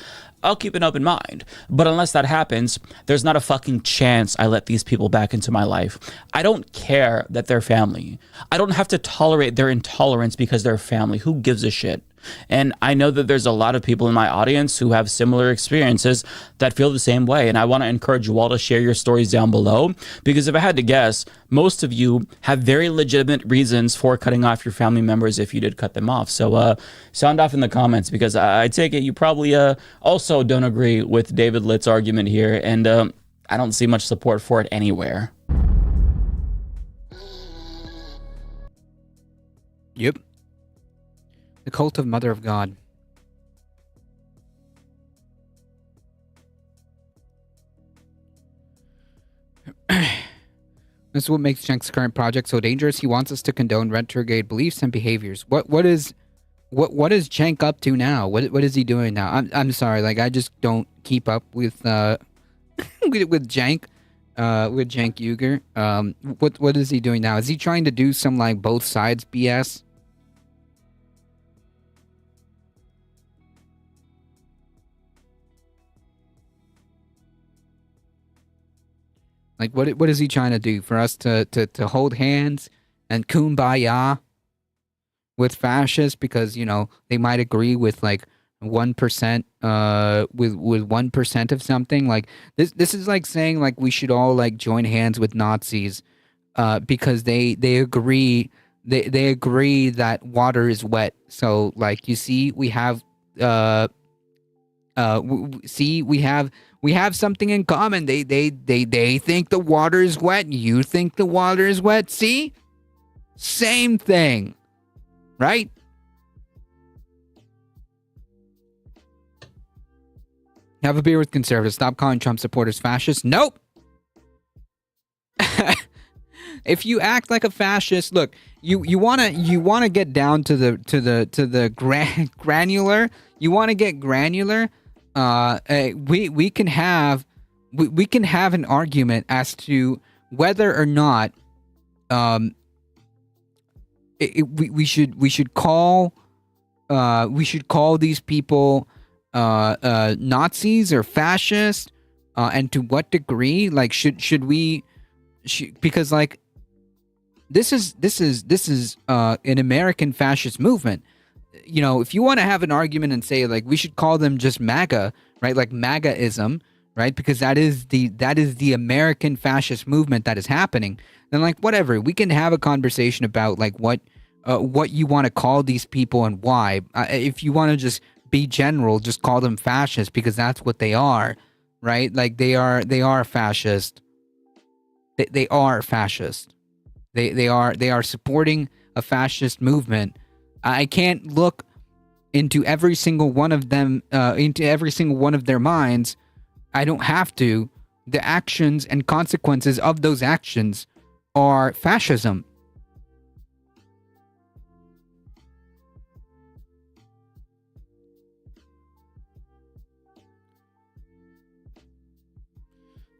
I'll keep an open mind. But unless that happens, there's not a fucking chance I let these people back into my life. I don't care that they're family. I don't have to tolerate their intolerance because they're family. Who gives a shit? And I know that there's a lot of people in my audience who have similar experiences that feel the same way. And I want to encourage you all to share your stories down below, because if I had to guess, most of you have very legitimate reasons for cutting off your family members if you did cut them off. So sound off in the comments, because I take it you probably also don't agree with David Litt's argument here. And I don't see much support for it anywhere. Yep. The cult of Mother of God. This is what makes Cenk's current project so dangerous. He wants us to condone retrograde beliefs and behaviors. What is Cenk up to now? What is he doing now? I'm sorry, like I just don't keep up with with Cenk Uygur. What is he doing now? Is he trying to do some like both sides BS? Like, what is he trying to do? For us to hold hands and kumbaya with fascists because, you know, they might agree with, like, 1%, with 1% of something? Like, this is like saying, like, we should all, like, join hands with Nazis because they agree, they agree that water is wet. So, like, you see, we have, we have something in common. They think the water is wet. You think the water is wet. See? Same thing. Right? Have a beer with conservatives. Stop calling Trump supporters fascists. Nope. If you act like a fascist, look, you wanna get down to the granular. You want to get granular. We can have we can have an argument as to whether or not we should call these people Nazis or fascists, and to what degree. Like, should we? Because like this is an American fascist movement. You know, if you want to have an argument and say like we should call them just MAGA, right? Like MAGAism, right? Because that is the American fascist movement that is happening. Then like whatever, we can have a conversation about like what you want to call these people and why. If you want to just be general, just call them fascists because that's what they are, right? Like they are fascist. They are fascist. They are supporting a fascist movement. I can't look into every single one of them, into every single one of their minds. I don't have to. The actions and consequences of those actions are fascism.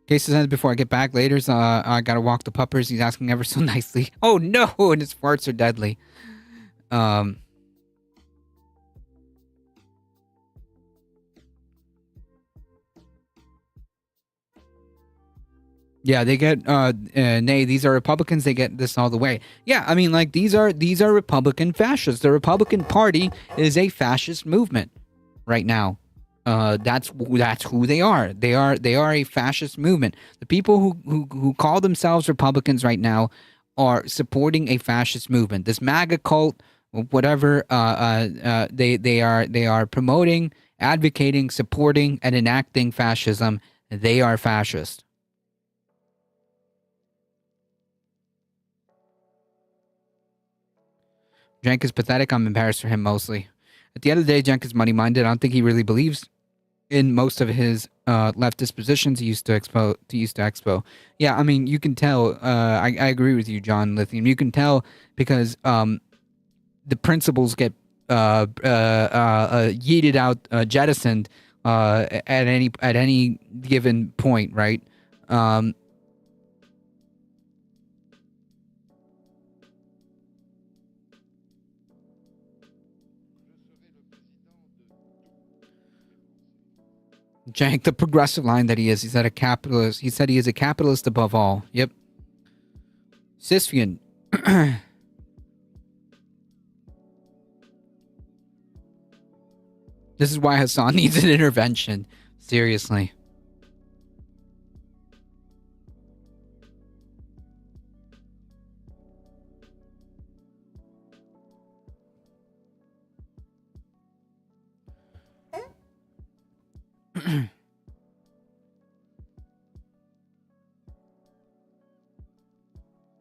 Casey says, before I get back later, I gotta walk the puppers. He's asking ever so nicely. Oh no, and his farts are deadly. Yeah, they get nay, these are Republicans, they get this all the way. Yeah, I mean like these are Republican fascists. The Republican Party is a fascist movement right now. That's who they are. They are a fascist movement. The people who call themselves Republicans right now are supporting a fascist movement. This MAGA cult, whatever, they are promoting, advocating, supporting, and enacting fascism. They are fascist. Cenk is pathetic. I'm embarrassed for him mostly. At the end of the day, Cenk is money-minded. I don't think he really believes in most of his leftist positions he used to expo. Yeah, I mean, you can tell. I agree with you, John Lithium. You can tell because the principles get yeeted out, jettisoned at any given point, right? Jank, the progressive line that he is. He's a capitalist. He said he is a capitalist above all. Yep. Sisfian. This is why Hassan needs an intervention. Seriously.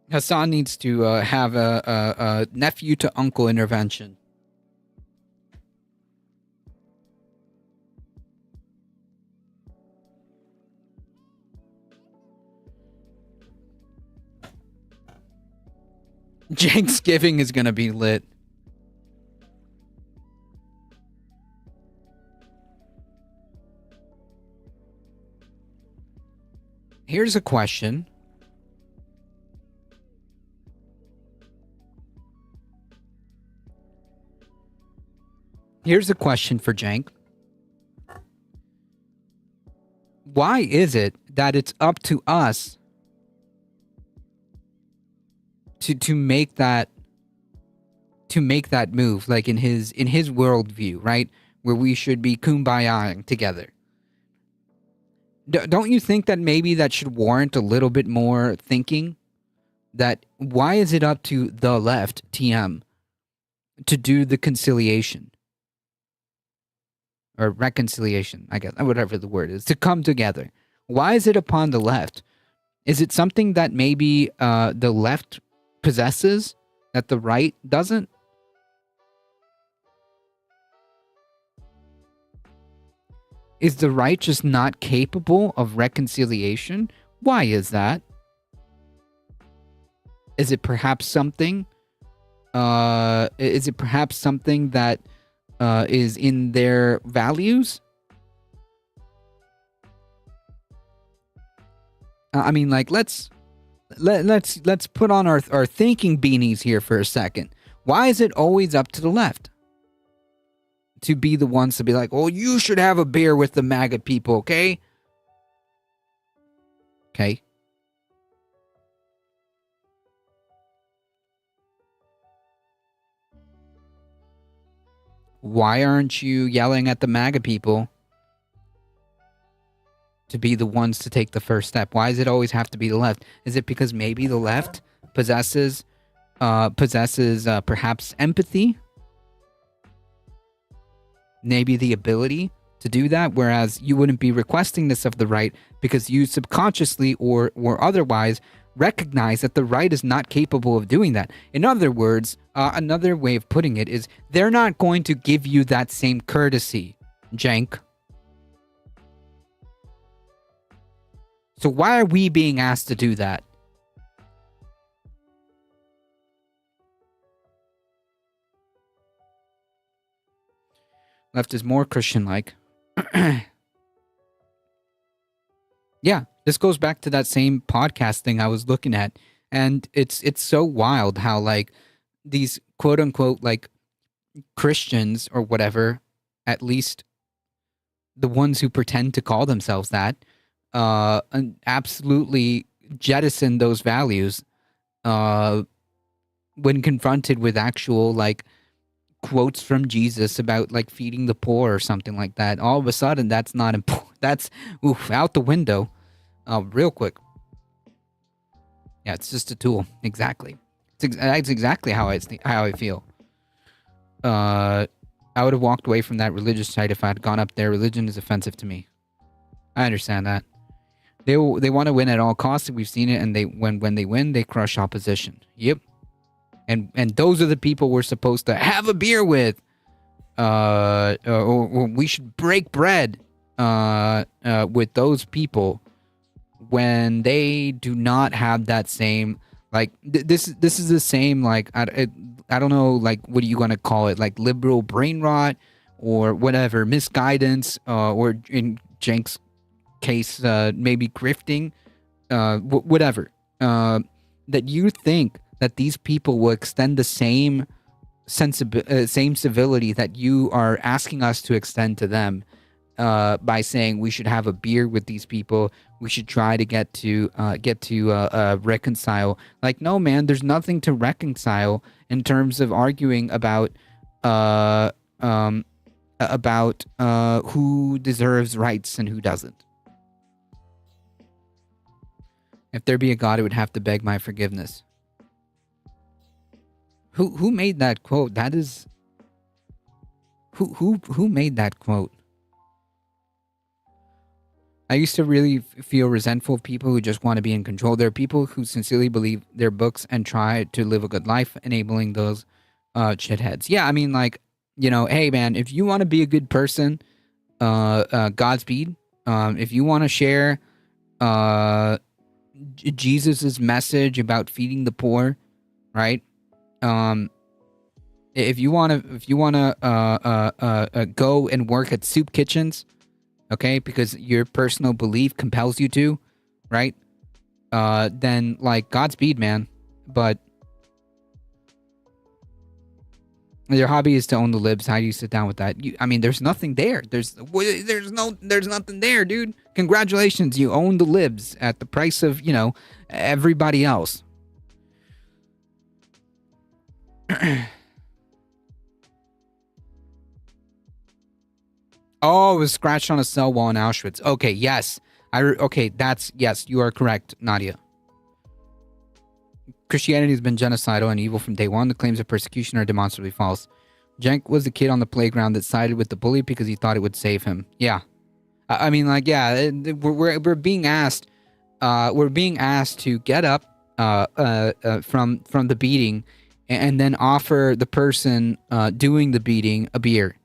Hassan needs to have a nephew to uncle intervention. Thanksgiving is gonna be lit. Here's a question. Here's a question for Jank. Why is it that it's up to us to make that move, like in his worldview, right? Where we should be kumbayaing together. Don't you think that maybe that should warrant a little bit more thinking? That why is it up to the left, TM, to do the conciliation? Or reconciliation, I guess, whatever the word is, to come together. Why is it upon the left? Is it something that maybe the left possesses that the right doesn't? Is the right just not capable of reconciliation? Why is that? Is it perhaps something? Is it perhaps something that is in their values? I mean, like, let's put on our thinking beanies here for a second. Why is it always up to the left to be the ones to be like, "Oh, you should have a beer with the MAGA people," okay? Okay. Why aren't you yelling at the MAGA people to be the ones to take the first step? Why does it always have to be the left? Is it because maybe the left possesses perhaps empathy? Maybe the ability to do that, whereas you wouldn't be requesting this of the right because you subconsciously or otherwise recognize that the right is not capable of doing that. In other words, another way of putting it is they're not going to give you that same courtesy, Jank. So why are we being asked to do that? Left is more Christian-like. Yeah, this goes back to that same podcast thing I was looking at, and it's so wild how like these quote unquote like Christians or whatever, at least the ones who pretend to call themselves that, absolutely jettison those values when confronted with actual like quotes from Jesus about like feeding the poor or something like that. All of a sudden, that's not important. That's out the window, real quick. Yeah, it's just a tool. Exactly. That's exactly how I feel. I would have walked away from that religious site if I had gone up there. Religion is offensive to me. I understand that. They want to win at all costs. We've seen it, and when they win, they crush opposition. Yep. And those are the people we're supposed to have a beer with. Or we should break bread with those people when they do not have that same like this is the same like I don't know, like what are you gonna call it, like liberal brain rot or whatever, misguidance, or in Jank's case maybe grifting, whatever, that you think that these people will extend the same same civility that you are asking us to extend to them, by saying we should have a beer with these people, we should try to get to reconcile. Like, no, man, there's nothing to reconcile in terms of arguing about who deserves rights and who doesn't. If there be a God, it would have to beg my forgiveness. Who made that quote? That is who made that quote? I used to really feel resentful of people who just want to be in control. There are people who sincerely believe their books and try to live a good life, enabling those shitheads. Yeah, I mean, like, you know, hey man, if you want to be a good person, Godspeed. If you want to share Jesus's message about feeding the poor, right? If you want to go and work at soup kitchens, okay, because your personal belief compels you to, right? Then like Godspeed, man. But your hobby is to own the libs. How do you sit down with that? I mean, there's nothing there. There's nothing there, dude. Congratulations, you own the libs at the price of, you know, everybody else. Oh, it was scratched on a cell wall in Auschwitz. Okay, yes. Yes, you are correct, Nadia. Christianity has been genocidal and evil from day one. The claims of persecution are demonstrably false. Jenk was the kid on the playground that sided with the bully because he thought it would save him. Yeah. I mean, like, yeah, we're being asked to get up from the beating and then offer the person doing the beating a beer,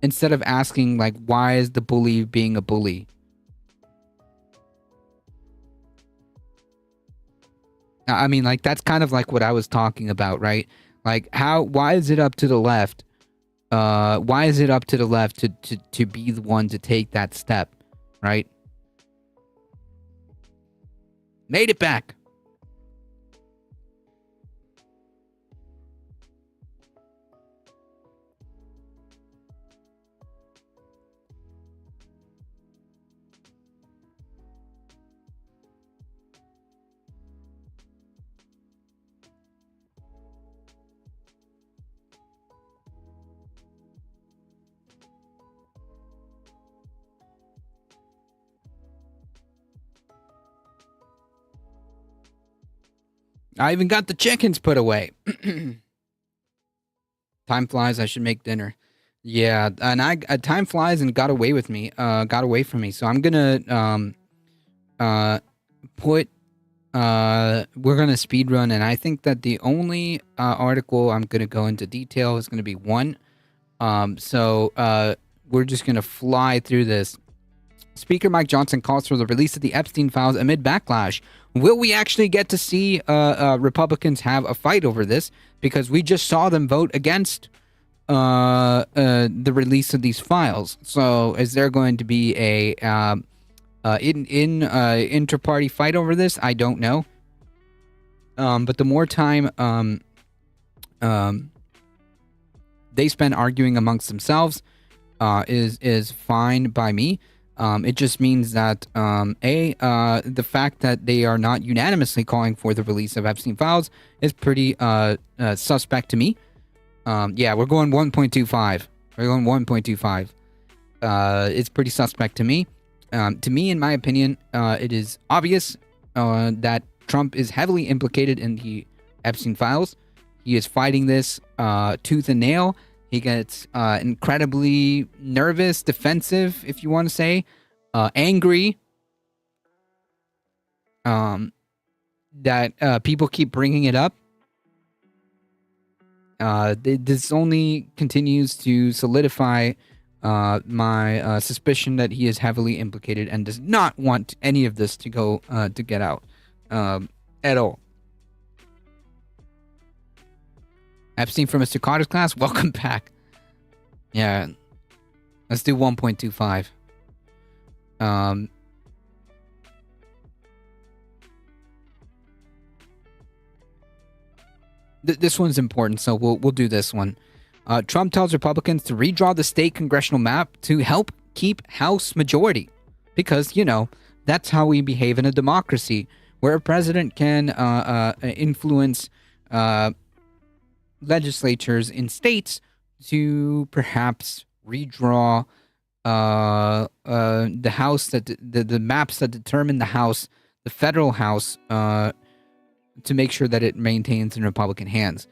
instead of asking, like, why is the bully being a bully? I mean, like, that's kind of like what I was talking about, right? Like, why is it up to the left? Why is it up to the left to be the one to take that step, right? Made it back. I even got the chickens put away. Time flies. I should make dinner. Yeah, and time flies and got away with me. Got away from me. So I'm gonna put we're gonna speed run, and I think that the only article I'm gonna go into detail is gonna be one. So we're just gonna fly through this. Speaker Mike Johnson calls for the release of the Epstein files amid backlash. Will we actually get to see Republicans have a fight over this? Because we just saw them vote against the release of these files. So is there going to be a inter-party fight over this? I don't know. But the more time they spend arguing amongst themselves is fine by me. It just means that the fact that they are not unanimously calling for the release of Epstein files is pretty suspect to me. Yeah, we're going 1.25. We're going 1.25. It's pretty suspect to me. To me, in my opinion, it is obvious that Trump is heavily implicated in the Epstein files. He is fighting this tooth and nail. He gets incredibly nervous, defensive, if you want to say, angry. That people keep bringing it up. This only continues to solidify my suspicion that he is heavily implicated and does not want any of this to go to get out at all. Epstein from Mr. Carter's class, welcome back. Yeah, let's do 1.25. This one's important, so we'll do this one. Trump tells Republicans to redraw the state congressional map to help keep House majority, because that's how we behave in a democracy, where a president can influence legislatures in states to perhaps redraw the House, that the maps that determine the House, the federal House, to make sure that it maintains in Republican hands.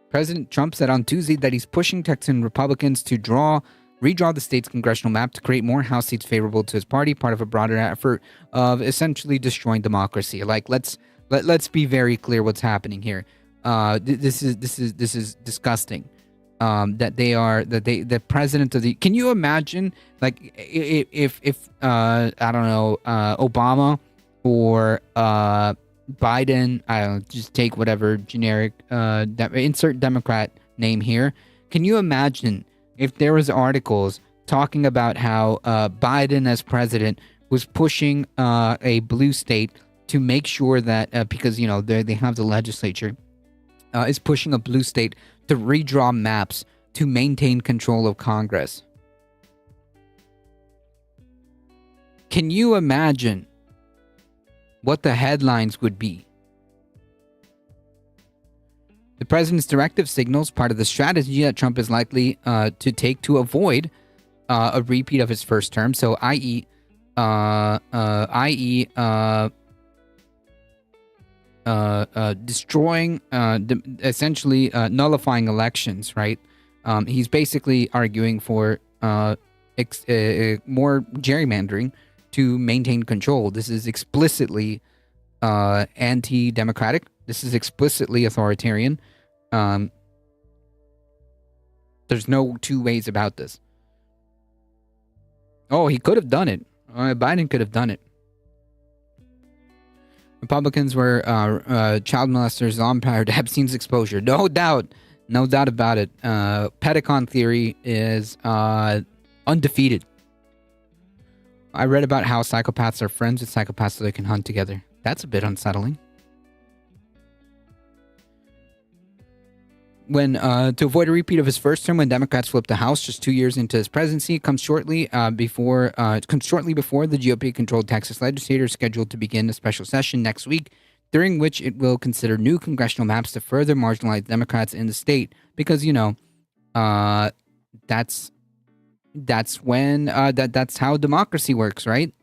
President Trump said on Tuesday that he's pushing Texan Republicans to redraw the state's congressional map to create more House seats favorable to his party, part of a broader effort of essentially destroying democracy. Like, let's be very clear what's happening here. This is disgusting. The president of the. Can you imagine, like, if I don't know, Obama or Biden, I don't know, just take whatever generic insert Democrat name here. Can you imagine if there was articles talking about how Biden as president was pushing a blue state to make sure that because they have the legislature is pushing a blue state to redraw maps to maintain control of Congress? Can you imagine what the headlines would be? The president's directive signals part of the strategy that Trump is likely to take to avoid a repeat of his first term. So, i.e., destroying, essentially nullifying elections, right? He's basically arguing for more gerrymandering to maintain control. This is explicitly anti-democratic. This is explicitly authoritarian. There's no two ways about this. Oh, he could have done it. Biden could have done it. Republicans were child molesters on par to Epstein's exposure. No doubt about it. Pedicon theory is undefeated. I read about how psychopaths are friends with psychopaths so they can hunt together. That's a bit unsettling. When to avoid a repeat of his first term, when Democrats flipped the House just 2 years into his presidency, comes shortly before the GOP-controlled Texas legislature is scheduled to begin a special session next week, during which it will consider new congressional maps to further marginalize Democrats in the state. Because that's when that's how democracy works, right?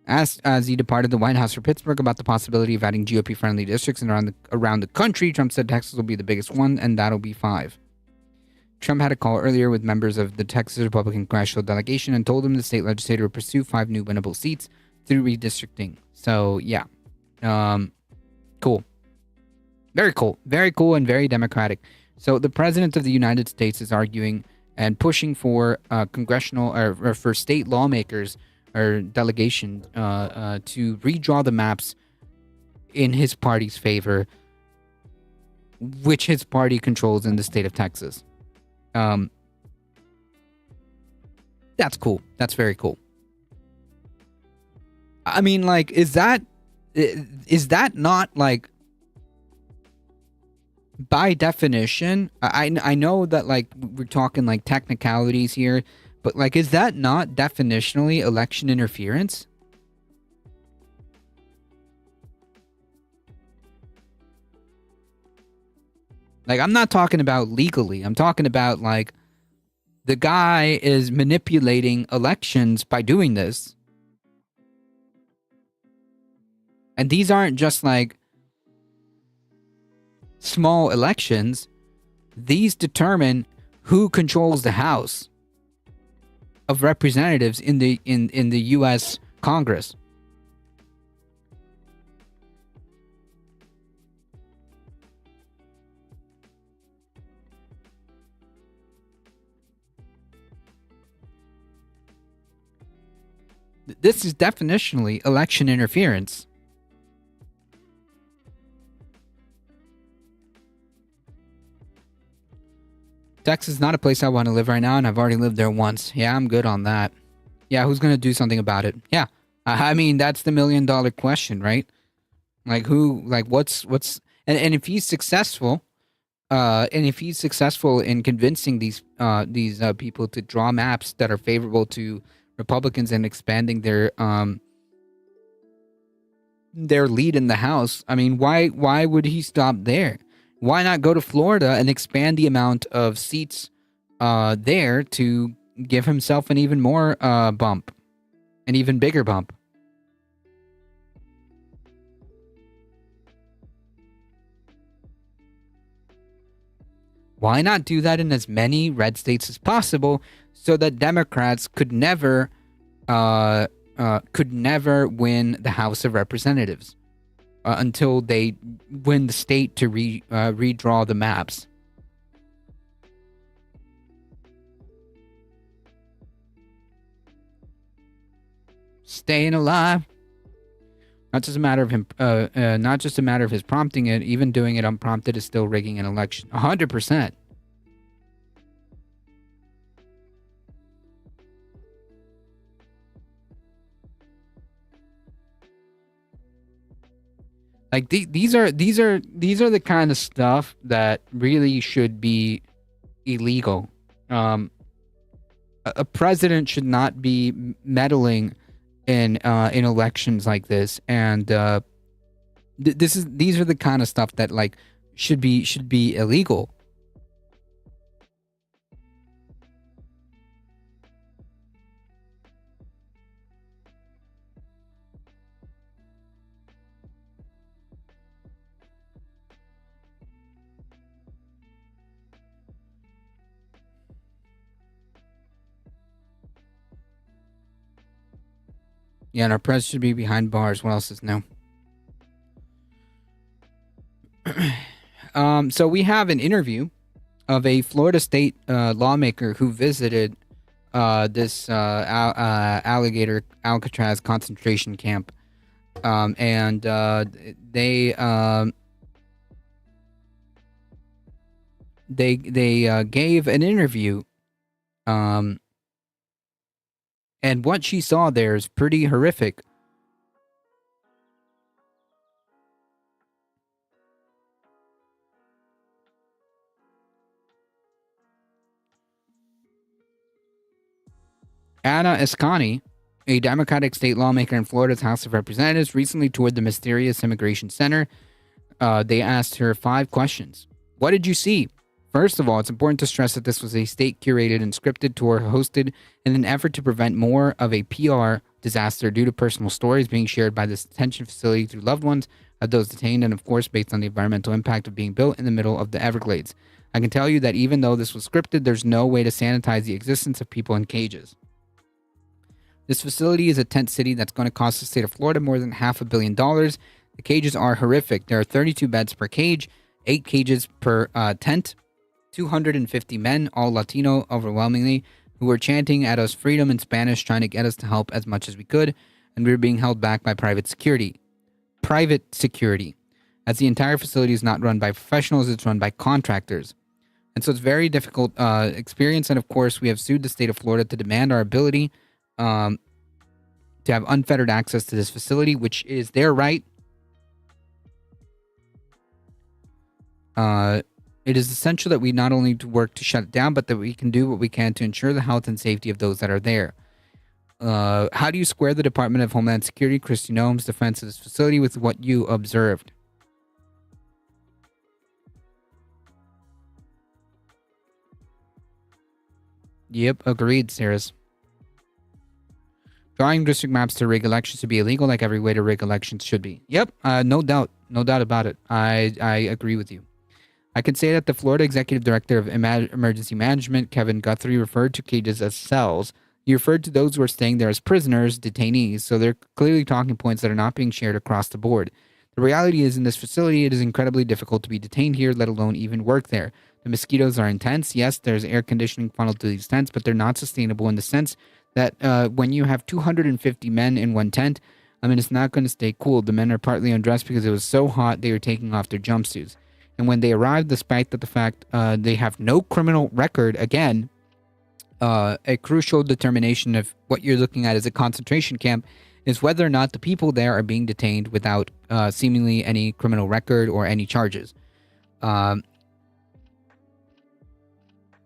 Asked as he departed the White House for Pittsburgh about the possibility of adding GOP-friendly districts around the country, Trump said Texas will be the biggest one, and that'll be 5. Trump had a call earlier with members of the Texas Republican congressional delegation and told them the state legislature would pursue 5 new winnable seats through redistricting. So, yeah. Cool. Very cool. Very cool and very democratic. So, the President of the United States is arguing and pushing for congressional or for state lawmakers or delegation to redraw the maps in his party's favor, which his party controls in the state of Texas. That's cool. That's very cool. I mean, like, is that not, like, by definition? I know that, like, we're talking, like, technicalities here, but, like, is that not definitionally election interference? Like, I'm not talking about legally. I'm talking about, like, the guy is manipulating elections by doing this. And these aren't just, like, small elections. These determine who controls the House of Representatives in the U.S. Congress. This is definitionally election interference. Texas is not a place I want to live right now, and I've already lived there once. Yeah, I'm good on that. Yeah, who's going to do something about it? Yeah. I mean, that's the $1 million question, right? Like, what's, and if he's successful, in convincing these people to draw maps that are favorable to Republicans and expanding their lead in the House, I mean, why would he stop there? Why not go to Florida and expand the amount of seats there to give himself an even more bump, an even bigger bump? Why not do that in as many red states as possible so that Democrats could never win the House of Representatives until they win the state to redraw the maps? Staying alive. Not just a matter of him. Not just a matter of his prompting it. Even doing it unprompted is still rigging an election. 100%. Like these are the kind of stuff that really should be illegal. A president should not be meddling in elections like this, and these are the kind of stuff that, like, should be illegal. Yeah, and our press should be behind bars. What else is new? So we have an interview of a Florida state lawmaker who visited this alligator Alcatraz concentration camp And they gave an interview, and what she saw there is pretty horrific. Anna Escani, a Democratic state lawmaker in Florida's House of Representatives, recently toured the mysterious immigration center. They asked her 5 questions. What did you see? First of all, it's important to stress that this was a state-curated and scripted tour hosted in an effort to prevent more of a PR disaster due to personal stories being shared by this detention facility through loved ones of those detained, and of course based on the environmental impact of being built in the middle of the Everglades. I can tell you that even though this was scripted, there's no way to sanitize the existence of people in cages. This facility is a tent city that's going to cost the state of Florida more than $500 million. The cages are horrific. There are 32 beds per cage, 8 cages per tent, 250 men, all Latino overwhelmingly, who were chanting at us freedom in Spanish, trying to get us to help as much as we could, and we were being held back by private security. Private security. As the entire facility is not run by professionals, it's run by contractors. And so it's a very difficult experience, and of course we have sued the state of Florida to demand our ability to have unfettered access to this facility, which is their right. It is essential that we not only work to shut it down, but that we can do what we can to ensure the health and safety of those that are there. How do you square the Department of Homeland Security, Kristi Noem's defense of this facility with what you observed? Yep, agreed, Sarahs. Drawing district maps to rig elections should be illegal, like every way to rig elections should be. Yep, no doubt about it. I agree with you. I can say that the Florida Executive Director of Emergency Management, Kevin Guthrie, referred to cages as cells. He referred to those who are staying there as prisoners, detainees, so they're clearly talking points that are not being shared across the board. The reality is, in this facility, it is incredibly difficult to be detained here, let alone even work there. The mosquitoes are intense. Yes, there's air conditioning funneled through these tents, but they're not sustainable in the sense that when you have 250 men in one tent, it's not going to stay cool. The men are partly undressed because it was so hot they were taking off their jumpsuits. And when they arrived, despite the fact they have no criminal record, again, a crucial determination of what you're looking at as a concentration camp is whether or not the people there are being detained without seemingly any criminal record or any charges.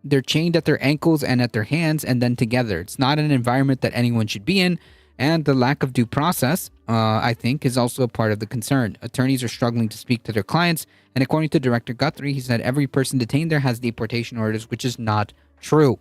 They're chained at their ankles and at their hands and then together. It's not an environment that anyone should be in. And the lack of due process, I think, is also a part of the concern. Attorneys are struggling to speak to their clients, and according to Director Guthrie, he said every person detained there has deportation orders, which is not true.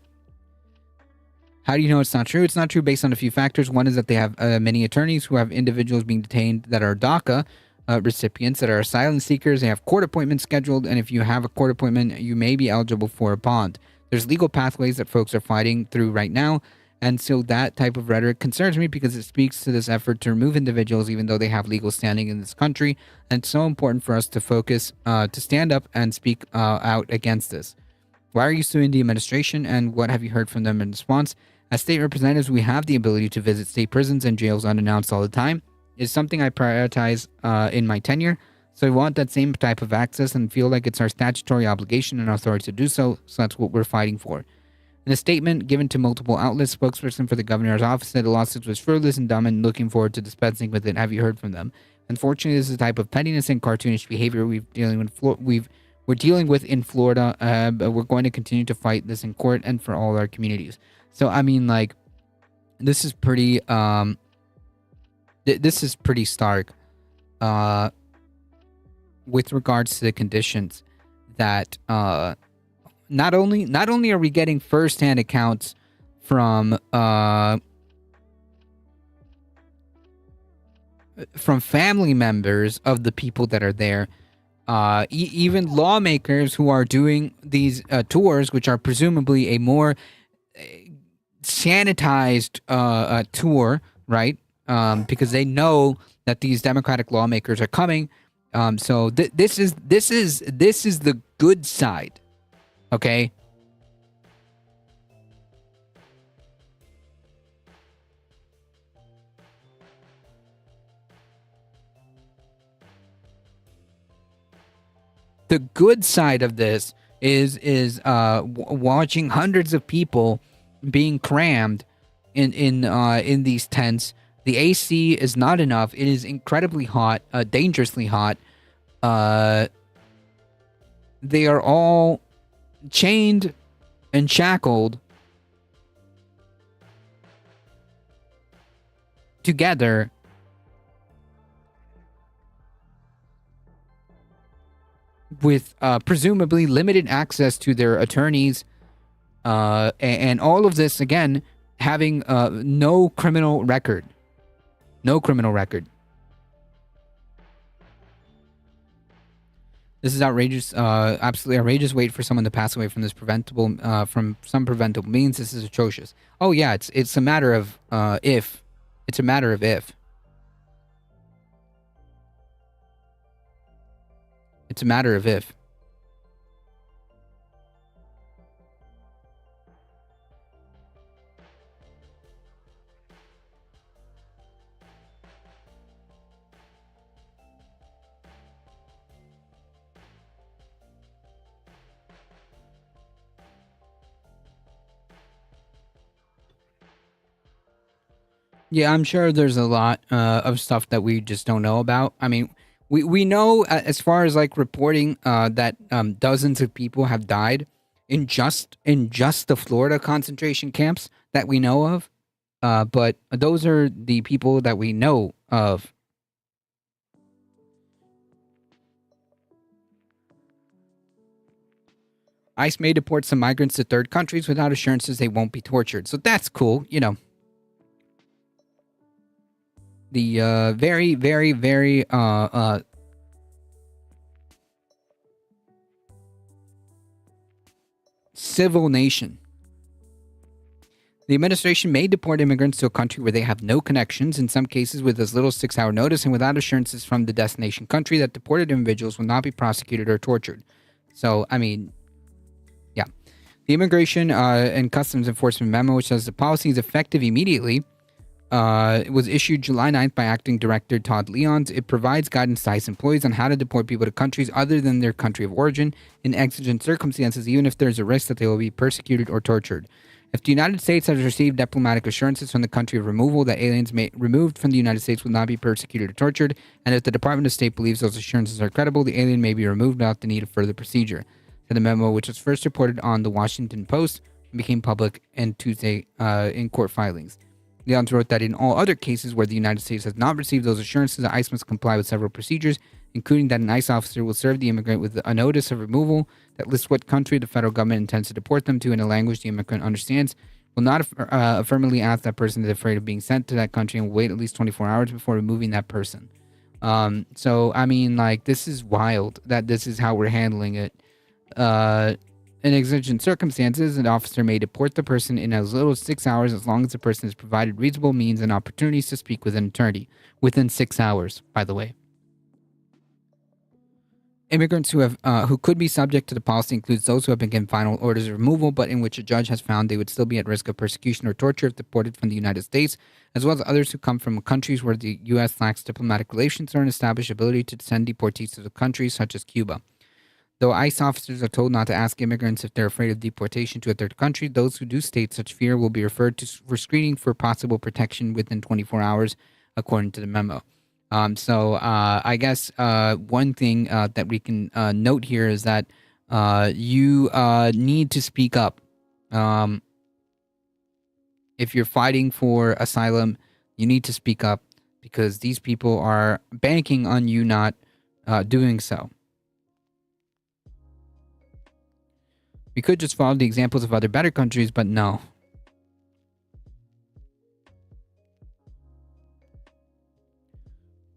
How do you know it's not true? It's not true based on a few factors. One is that they have many attorneys who have individuals being detained that are DACA recipients, that are asylum seekers. They have court appointments scheduled, and if you have a court appointment, you may be eligible for a bond. There's legal pathways that folks are fighting through right now. And so that type of rhetoric concerns me because it speaks to this effort to remove individuals even though they have legal standing in this country. And it's so important for us to focus, to stand up and speak out against this. Why are you suing the administration, and what have you heard from them in response? As state representatives, we have the ability to visit state prisons and jails unannounced all the time. It's something I prioritize in my tenure. So I want that same type of access and feel like it's our statutory obligation and authority to do so. So that's what we're fighting for. In a statement given to multiple outlets, spokesperson for the governor's office said the lawsuit was frivolous and dumb and looking forward to dispensing with it. Have you heard from them? Unfortunately, this is the type of pettiness and cartoonish behavior we're dealing with in Florida. But we're going to continue to fight this in court and for all our communities. So this is pretty this is pretty stark with regards to the conditions that not only are we getting firsthand accounts from family members of the people that are there, even lawmakers who are doing these tours, which are presumably a more sanitized tour, right? Because they know that these Democratic lawmakers are coming. So this is the good side. Okay. The good side of this is watching hundreds of people being crammed in these tents. The AC is not enough. It is incredibly hot, dangerously hot. They are all chained and shackled together with presumably limited access to their attorneys, and all of this again having no criminal record. No criminal record. This is outrageous, absolutely outrageous. Wait for someone to pass away from this from some preventable means. This is atrocious. Oh yeah, it's a matter of if. It's a matter of if. It's a matter of if. Yeah, I'm sure there's a lot of stuff that we just don't know about. I mean, we know as far as like reporting that dozens of people have died in just the Florida concentration camps that we know of. But those are the people that we know of. ICE may deport some migrants to third countries without assurances they won't be tortured. So that's cool, you know. The very, very, very civil nation. The administration may deport immigrants to a country where they have no connections, in some cases with as little as 6-hour notice and without assurances from the destination country that deported individuals will not be prosecuted or tortured. So, I mean, yeah. The Immigration and Customs Enforcement Memo, which says the policy is effective immediately, it was issued July 9th by Acting Director Todd Leons. It provides guidance to ICE employees on how to deport people to countries other than their country of origin in exigent circumstances, even if there's a risk that they will be persecuted or tortured. If the United States has received diplomatic assurances from the country of removal that aliens removed from the United States will not be persecuted or tortured, and if the Department of State believes those assurances are credible, the alien may be removed without the need of further procedure. The memo, which was first reported on the Washington Post, became public on Tuesday in court filings. Leons wrote that in all other cases where the United States has not received those assurances, the ICE must comply with several procedures, including that an ICE officer will serve the immigrant with a notice of removal that lists what country the federal government intends to deport them to in a language the immigrant understands, will not affirmatively ask that person that is afraid of being sent to that country, and will wait at least 24 hours before removing that person. So, I mean, like, this is wild that this is how we're handling it. In exigent circumstances, an officer may deport the person in as little as 6 hours as long as the person has provided reasonable means and opportunities to speak with an attorney. Within 6 hours, by the way. Immigrants who could be subject to the policy includes those who have been given final orders of removal, but in which a judge has found they would still be at risk of persecution or torture if deported from the United States, as well as others who come from countries where the U.S. lacks diplomatic relations or an established ability to send deportees to the countries such as Cuba. Though ICE officers are told not to ask immigrants if they're afraid of deportation to a third country, those who do state such fear will be referred to for screening for possible protection within 24 hours, according to the memo. So I guess one thing that we can note here is that you need to speak up. If you're fighting for asylum, you need to speak up because these people are banking on you not doing so. We could just follow the examples of other better countries, but no.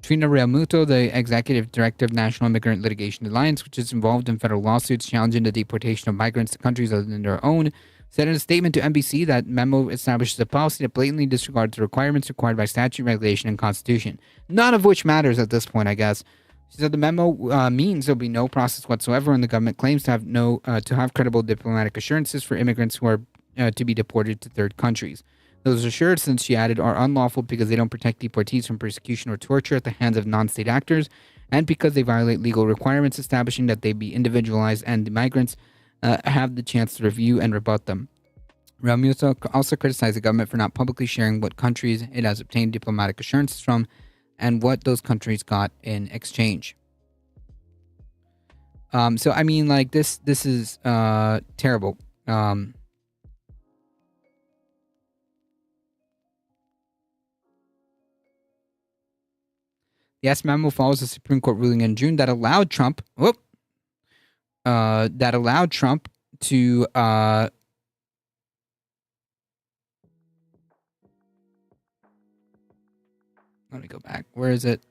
Trina Realmuto, the executive director of National Immigrant Litigation Alliance, which is involved in federal lawsuits challenging the deportation of migrants to countries other than their own, said in a statement to NBC that memo establishes a policy that blatantly disregards the requirements required by statute, regulation, and constitution. None of which matters at this point, I guess. She said the memo means there will be no process whatsoever, and the government claims to have credible diplomatic assurances for immigrants who are to be deported to third countries. Those assurances, she added, are unlawful because they don't protect deportees from persecution or torture at the hands of non-state actors, and because they violate legal requirements establishing that they be individualized and the migrants have the chance to review and rebut them. Ramusa also criticized the government for not publicly sharing what countries it has obtained diplomatic assurances from and what those countries got in exchange. So I mean, like, this is terrible. The S memo follows the Supreme Court ruling in June that allowed Trump to let me go back. Where is it?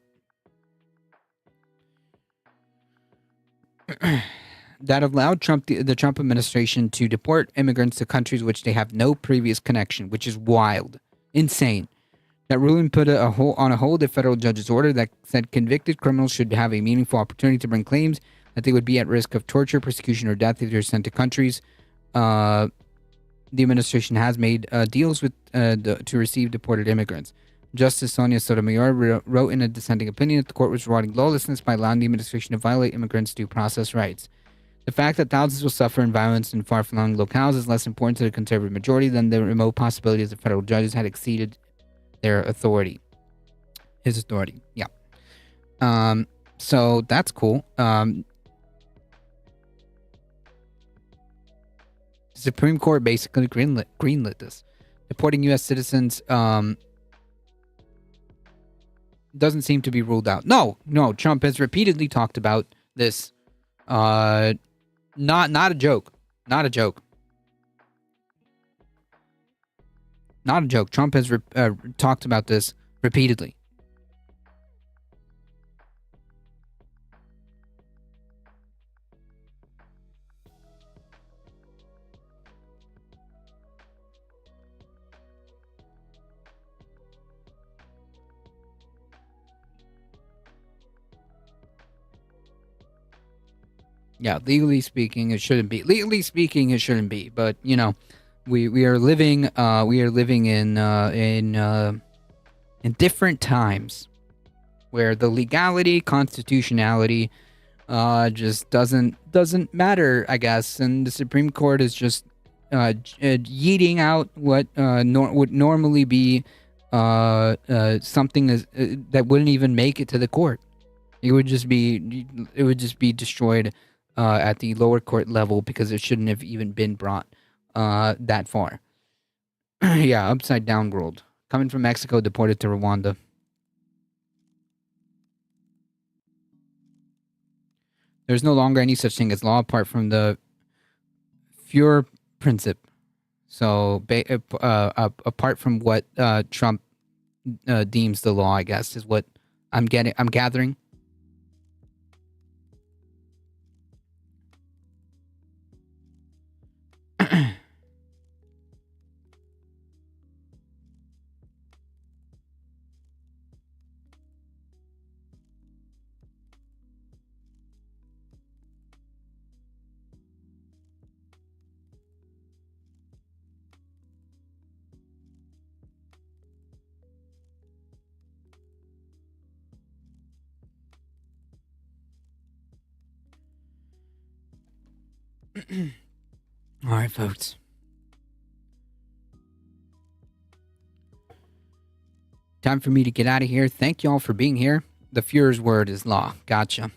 That allowed the Trump administration to deport immigrants to countries which they have no previous connection, which is wild, insane. That ruling put on hold a federal judge's order that said convicted criminals should have a meaningful opportunity to bring claims that they would be at risk of torture, persecution, or death if they're sent to countries. The administration has made deals with to receive deported immigrants. Justice Sonia Sotomayor wrote in a dissenting opinion that the court was rewarding lawlessness by allowing the administration to violate immigrants' due process rights. The fact that thousands will suffer in violence in far-flung locales is less important to the conservative majority than the remote possibility that the federal judges had exceeded their authority. His authority, yeah. So that's cool. The Supreme Court basically greenlit this. Deporting U.S. citizens doesn't seem to be ruled out. No, Trump has repeatedly talked about this. Not a joke. Not a joke. Not a joke. Trump has talked about this repeatedly. Yeah, legally speaking, it shouldn't be. Legally speaking, it shouldn't be. But we are living in different times where the legality, constitutionality, just doesn't matter, I guess. And the Supreme Court is just yeeting out what would normally be something that wouldn't even make it to the court. It would just be destroyed at the lower court level because it shouldn't have even been brought that far. Yeah, upside down world. Coming from Mexico, deported to Rwanda. There's no longer any such thing as law apart from the Führer principle. So, apart from what Trump deems the law, I guess, is what I'm gathering. All right, folks. Time for me to get out of here. Thank you all for being here. The Führer's word is law. Gotcha.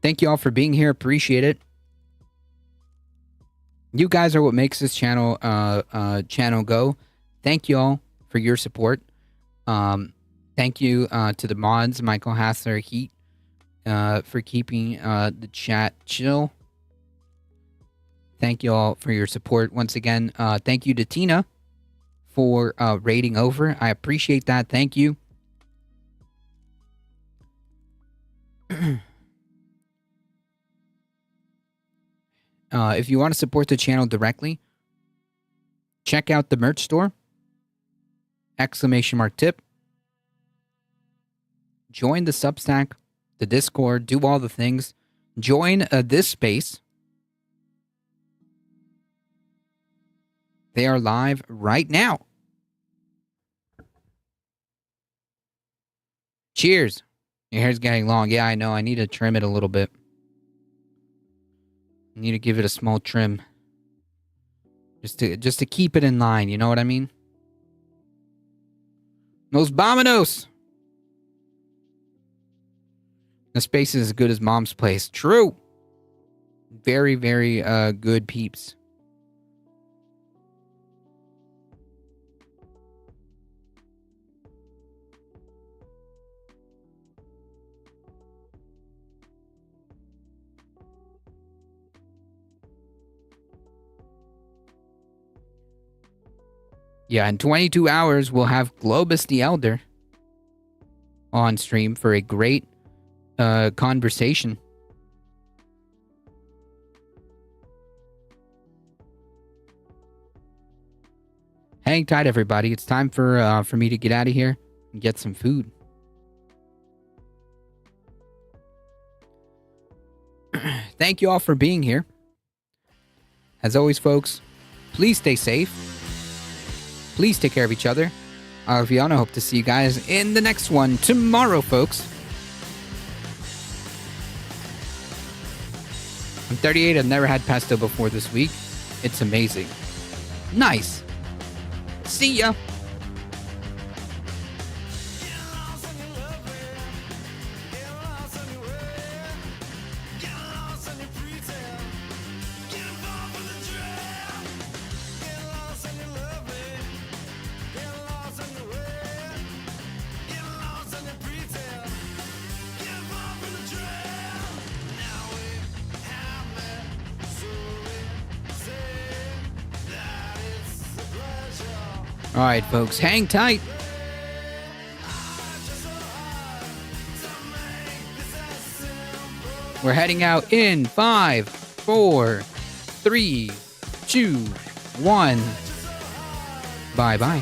Thank you all for being here. Appreciate it. You guys are what makes this channel go. Thank you all for your support. Thank you to the mods, Michael Hassler, Heat, for keeping the chat chill. Thank you all for your support. Once again, thank you to Tina for raiding over. I appreciate that. Thank you. If you want to support the channel directly, check out the merch store. ! Tip. Join the Substack, the Discord, do all the things. Join this space. They are live right now. Cheers. Your hair's getting long. Yeah, I know. I need to trim it a little bit. I need to give it a small trim. Just to keep it in line, you know what I mean? Los Vamonos! The space is as good as Mom's place. True. Very, very good peeps. Yeah, in 22 hours, we'll have Globus the Elder on stream for a great conversation. Hang tight, everybody. It's time for me to get out of here and get some food. Thank you all for being here. As always, folks, please stay safe. Please take care of each other. Alviano, hope to see you guys in the next one tomorrow, folks. I'm 38. I've never had pesto before this week. It's amazing. Nice. See ya. All right, folks, hang tight. We're heading out in 5, 4, 3, 2, 1. Bye-bye.